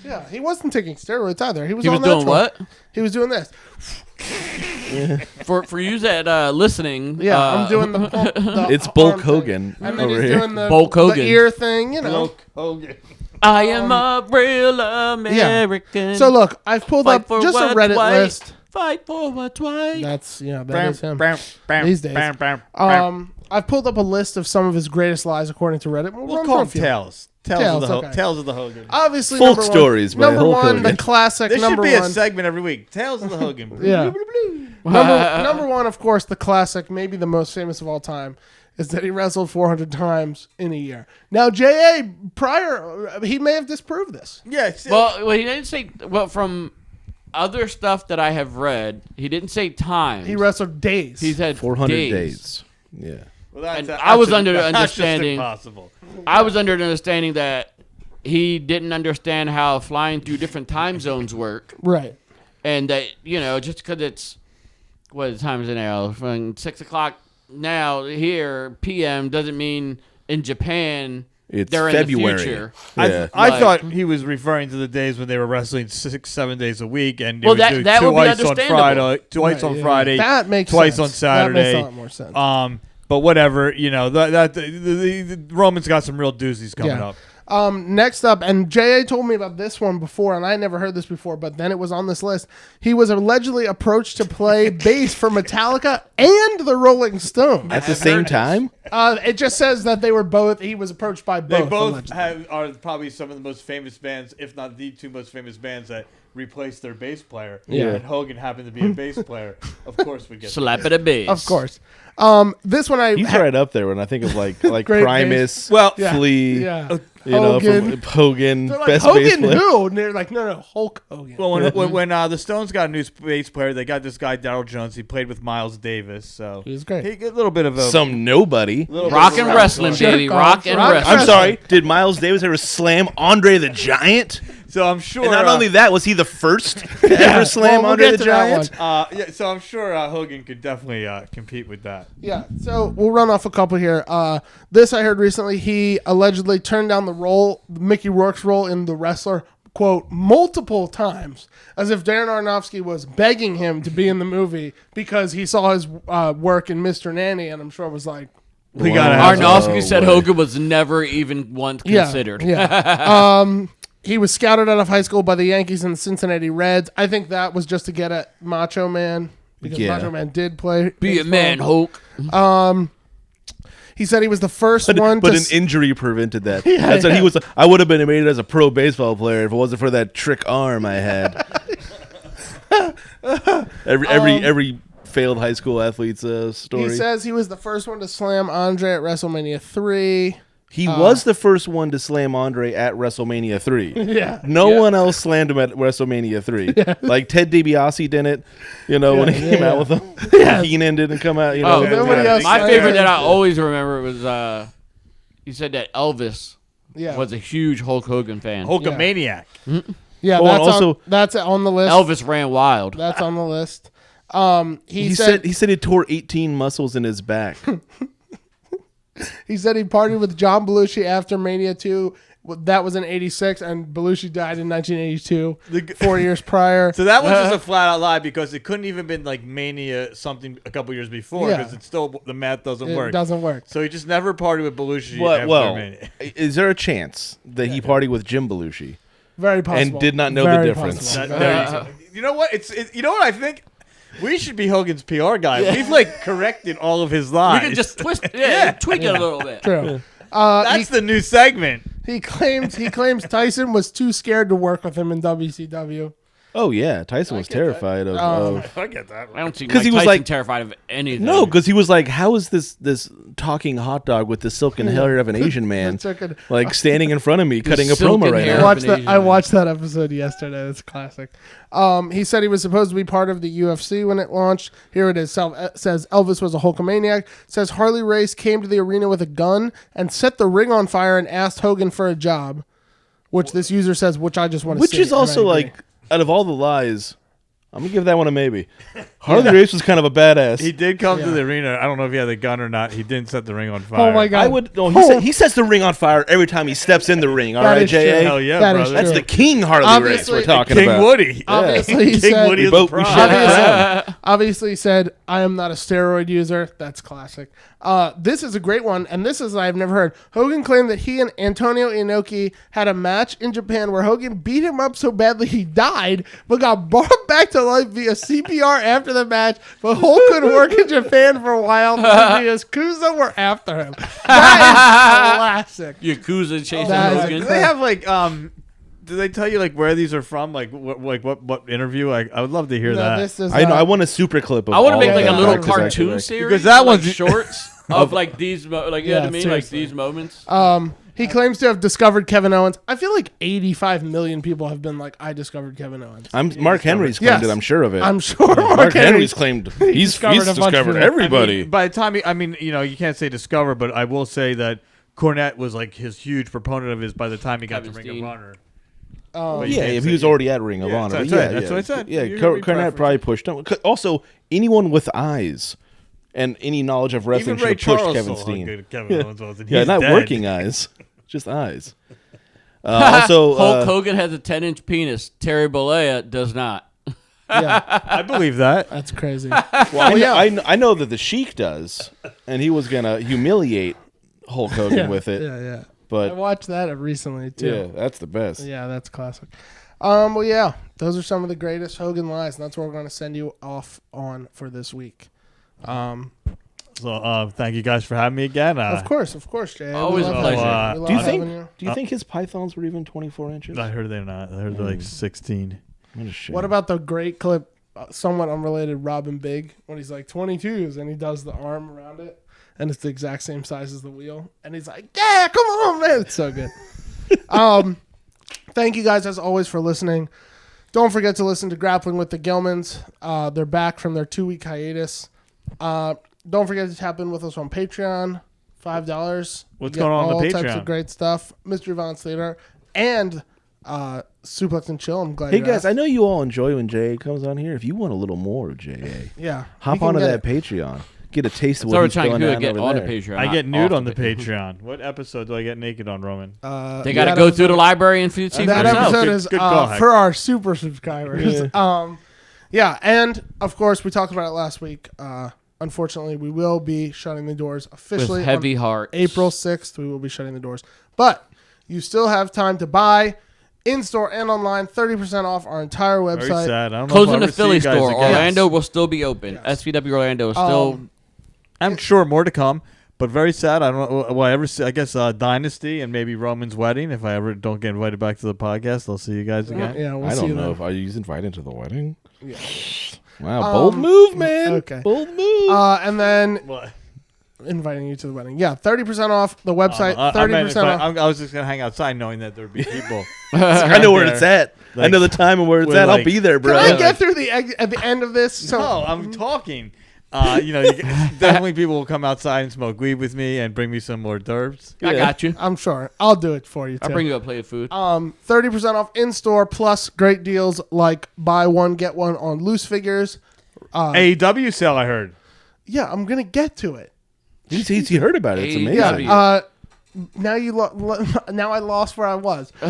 Yeah, he wasn't taking steroids either. He was doing what? He was doing this. For you that listening, I'm doing the it's Bulk Hogan and then over he's here. doing the Bulk Hogan. the ear thing, Bulk Hogan. I am a real American. Yeah. So look, I've pulled up just a Reddit list. Fight for what's right. That is him. These days. I've pulled up a list of some of his greatest lies according to Reddit. We'll call them tales. Tales of the Hogan. Obviously, Folk stories by number Hulk one, Hogan. the classic. There number should be one. a segment every week. Tales of the Hogan. Yeah. Number one, of course, the classic, maybe the most famous of all time, is that he wrestled 400 times in a year. Now, J.A. prior, he may have disproved this. Yeah. Well, he didn't say. Well, from other stuff that I have read, he didn't say times. He wrestled days. He said 400 days. Yeah. Well, I was under the understanding. Impossible. I was under the understanding that he didn't understand how flying through different time zones work. Right. And that, just because it's, what time is it now? From 6 o'clock now here, PM, doesn't mean in Japan they're February. in the future. Yeah. I thought he was referring to the days when they were wrestling 6-7 days a week, and Well, they would do that would be twice on understandable. Friday, twice on Friday, that makes twice sense. on Saturday. That makes a lot more sense. But whatever, the Romans got some real doozies coming up. Next up, and J.A. told me about this one before, and I never heard this before, but then it was on this list. He was allegedly approached to play bass for Metallica and the Rolling Stones. At the same time? It just says that they were both, he was approached by both. They both allegedly. are probably some of the most famous bands, if not the two most famous bands that replaced their bass player. Yeah. And Hogan happened to be a bass player. Of course we get Slap it a bass. Of course. This one He's right up there when I think of like Great Primus, bass. Flea, Yeah. from Hogan, They're like, best bass Hogan player. who? And they're like, no, Hulk Hogan. Well, when the Stones got a new bass player, they got this guy Daryl Jones. He played with Miles Davis, so He was great. He a little bit of a Some nobody. Rock and wrestling, baby. Rock and wrestling. I'm sorry. Did Miles Davis ever slam Andre the Giant? So I'm sure. And not only that, was he the first to ever slam we'll Andre get the to that Giant? so I'm sure Hogan could definitely compete with that. Yeah, so we'll run off a couple here. This I heard recently. He allegedly turned down the role, Mickey Rourke's role in The Wrestler, quote, multiple times, as if Darren Aronofsky was begging him to be in the movie because he saw his work in Mr. Nanny, and I'm sure it was like, We got to Aronofsky said Hogan was never even once considered. Yeah. He was scouted out of high school by the Yankees and the Cincinnati Reds. I think that was just to get at Macho Man. because Macho Man did play. Be a man, Hulk. He said he was the first one but to... an injury prevented that. That's what he was. I would have been made as a pro baseball player if it wasn't for that trick arm I had. every failed high school athlete's story. He says he was the first one to slam Andre at WrestleMania 3. He was the first one to slam Andre at WrestleMania 3. Yeah. No one else slammed him at WrestleMania 3. Yeah. Like Ted DiBiase did it, when he came out with him. Yeah. Heenan didn't come out, nobody else. My favorite that I always remember was he said that Elvis was a huge Hulk Hogan fan. Hulkamaniac. Yeah, that's on the list. Elvis ran wild. That's on the list. He said he tore 18 muscles in his back. He said he partied with John Belushi after Mania 2. That was in 86, and Belushi died in 1982, 4 years prior. So that was just a flat-out lie because it couldn't even been like Mania something a couple years before because it's still the math doesn't work. It doesn't work. So he just never partied with Belushi after Mania. Is there a chance that he partied with Jim Belushi? Very possible. And did not know the difference. You know what? You know what I think? We should be Hogan's PR guy. Yeah. We've corrected all of his lies. We can just twist, tweak it a little bit. True. That's the new segment. He claims Tyson was too scared to work with him in WCW. Oh yeah, Tyson was terrified of. I get that. I don't see Mike Tyson terrified of anything. No, because he was like, "How is this talking hot dog with the silken hair of an Asian man standing in front of me cutting a promo right now?" I watched that episode yesterday. It's classic. He said he was supposed to be part of the UFC when it launched. Here it is. Says Elvis was a Hulkamaniac. Says Harley Race came to the arena with a gun and set the ring on fire and asked Hogan for a job, which this user says, which I just want to see. Which is also out of all the lies, I'm going to give that one a maybe. Harley Race was kind of a badass. He did come to the arena. I don't know if he had the gun or not. He didn't set the ring on fire. Oh, my God. He sets the ring on fire every time he steps in the ring. All right, J.A.? Hell yeah, brother. That's the King Harley Race we're talking about. King Woody. Obviously, he King said, Woody is the prime. obviously said, I am not a steroid user. That's classic. This is a great one, and this is I've never heard. Hogan claimed that he and Antonio Inoki had a match in Japan where Hogan beat him up so badly he died, but got brought back to life via CPR after the match. But Hulk could work in Japan for a while because the Yakuza were after him. That is classic. Yakuza chasing Hogan. Do they have do they tell you where these are from? What interview? I would love to hear that. This is, I know. I want a super clip of. I want to make a little cartoon series because that one's shorts of these you know what I mean, these moments. He claims to have discovered Kevin Owens. I feel like 85 million people have been like, I discovered Kevin Owens. Mark Henry's claimed it. I'm sure of it. I'm sure Mark Henry's claimed he's discovered everybody. By the time you can't say discover, but I will say that Cornette was his huge proponent of his by the time he got to Ring of Honor. If he was already at Ring of Honor. That's what I said. Yeah, Cornette probably pushed him. Also, anyone with eyes and any knowledge of wrestling should have pushed Kevin Steen. Not working eyes, just eyes. Also, Hulk Hogan has a 10-inch penis. Terry Bollea does not. Yeah, I believe that. That's crazy. I know that the Sheik does, and he was gonna humiliate Hulk Hogan with it. Yeah. But I watched that recently too. Yeah, that's the best. Yeah, that's classic. Well, yeah, those are some of the greatest Hogan lies, and that's what we're going to send you off on for this week. So, thank you guys for having me again. Of course, Jay. Always a pleasure. Do you think his pythons were even 24 inches? I heard they're not. I heard they're 16. What about the great clip, somewhat unrelated, Robin Big, when he's 22s and he does the arm around it, and it's the exact same size as the wheel, and he's like, "Yeah, come on, man!" It's so good. Thank you guys as always for listening. Don't forget to listen to Grappling with the Gilmans. They're back from their 2-week hiatus. Don't forget to tap in with us on Patreon. $5. What's going on the Patreon? All types of great stuff. Mystery Violence Theater and Suplex and Chill. I'm glad. Hey guys, I know you all enjoy when J.A. comes on here. If you want a little more of J.A., hop onto that Patreon. Get a taste of what he's going on over there. Patreon. I get nude on the Patreon. What episode do I get naked on, Roman? They got to go through the library and see for that themselves. episode is for our super subscribers. And of course we talked about it last week. Unfortunately, we will be shutting the doors officially. With heavy heart. April 6th, we will be shutting the doors. But you still have time to buy in-store and online, 30% off our entire website. Very sad. I don't know Closing if I'll the ever see Philly you guys store. again. Orlando will still be open. Yes. SVW Orlando is still. I'm sure more to come, but very sad. I don't know. Will I ever see? I guess Dynasty and maybe Roman's wedding. If I ever don't get invited back to the podcast, I'll see you guys again. Yeah, we'll I see don't you know then. if I was invited to the wedding. Yeah. Wow, bold move, man. Okay. Bold move. And then What? inviting you to the wedding. Yeah, 30% off the website, I meant 30% if off. I was just gonna hang outside, knowing that there would be people. I know where it's at. I Like, know the time and where it's we're at. I'll like- be there, bro. Can I get through at the end of this? So No, I'm talking. Definitely people will come outside and smoke weed with me and bring me some more d'oeuvres. I got you. I'm sure I'll do it for you too. I'll bring you a plate of food. 30% off in-store plus great deals like buy one get one on loose figures. AEW sale, I heard. Yeah, I'm gonna get to it. He heard about it. It's amazing. Yeah. Now now I lost where I was. Buy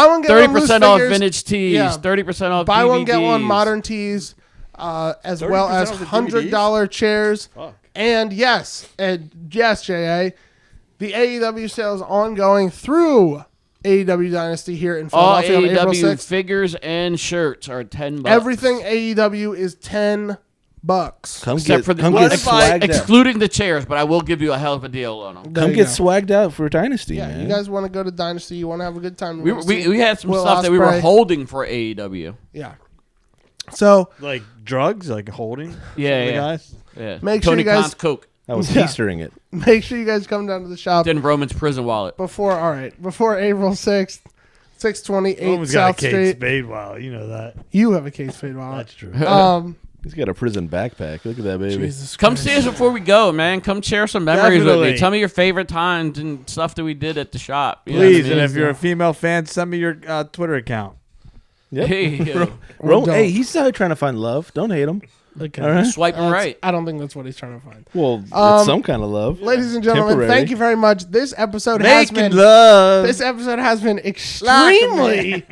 one get one loose 30% off figures. vintage tees. Yeah. 30% off Buy DVDs. one get one modern tees, as well as off the $100 chairs. Fuck. And yes, JA, the AEW sale is ongoing through AEW Dynasty here in All Philadelphia on April AEW 6th. figures and shirts are $10. Everything AEW is $10. Come Except get, for the come what get if I- swagged out. excluding the chairs, but I will give you a hell of a deal on them. There Come you get go. swagged out for Dynasty, Yeah, man. you guys want to go to Dynasty? You want to have a good time? We had some Will stuff that we were Ospreay. holding for AEW. Yeah. So Like drugs, like holding. Yeah, the yeah. guys. Yeah. Make sure Tony you guys- Khan's Coke. I was Yeah. Eastering it. make sure you guys come down to the shop Then Roman's prison wallet. before April 6th, 628 Roman's got a South Kate Street. Spade wallet. You know that. You have a case fade wallet. That's true. He's got a prison backpack. Look at that baby. Jesus Come Christ. see us before we go, man. Come share some memories with Definitely. me. Tell me your favorite times and stuff that we did at the shop. You know Please, what I and mean? if you're a female fan, send me your Twitter account. Yep. Hey, yo. Don't. Hey, he's out trying to find love. Don't hate him. Okay. All right. Swiping right. I don't think that's what he's trying to find. Well, it's some kind of love. Ladies and gentlemen, Temporary. thank you very much. This episode has Making been love. this episode has been extremely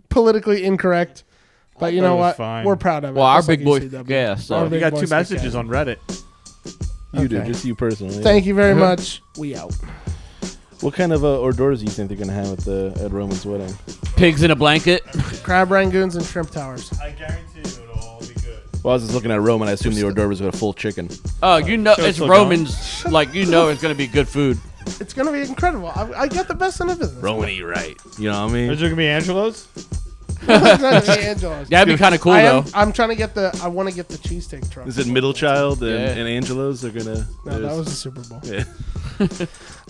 politically incorrect. But you thought know it was what? fine. We're proud of it. Well, our Just like big boy. ECW. Yeah, Our so. big We got boys two stick messages out. on Reddit. You do, Okay. just you personally. Thank you very much. We out. What kind of hors d'oeuvres do you think they're gonna have at Roman's wedding? Pigs in a blanket. Crab rangoons and shrimp towers. I guarantee you it'll all be good. Well, I was just looking at Roman. I assume the hors d'oeuvres with a full chicken. Oh, you know, So it's it's still Roman's. Like, you know it's going to be good food. It's gonna be incredible. I get the best in the business. Roman, eat right. You know what I Is mean? there gonna be Angelo's? It's not gonna be Angelo's. That'd be kind of cool, though. I'm trying to get I want to get the cheesesteak truck. Is it Middle Child and, Yeah. and Angelo's? They're gonna. No, that was the Super Bowl. Yeah.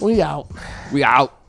We out. We out.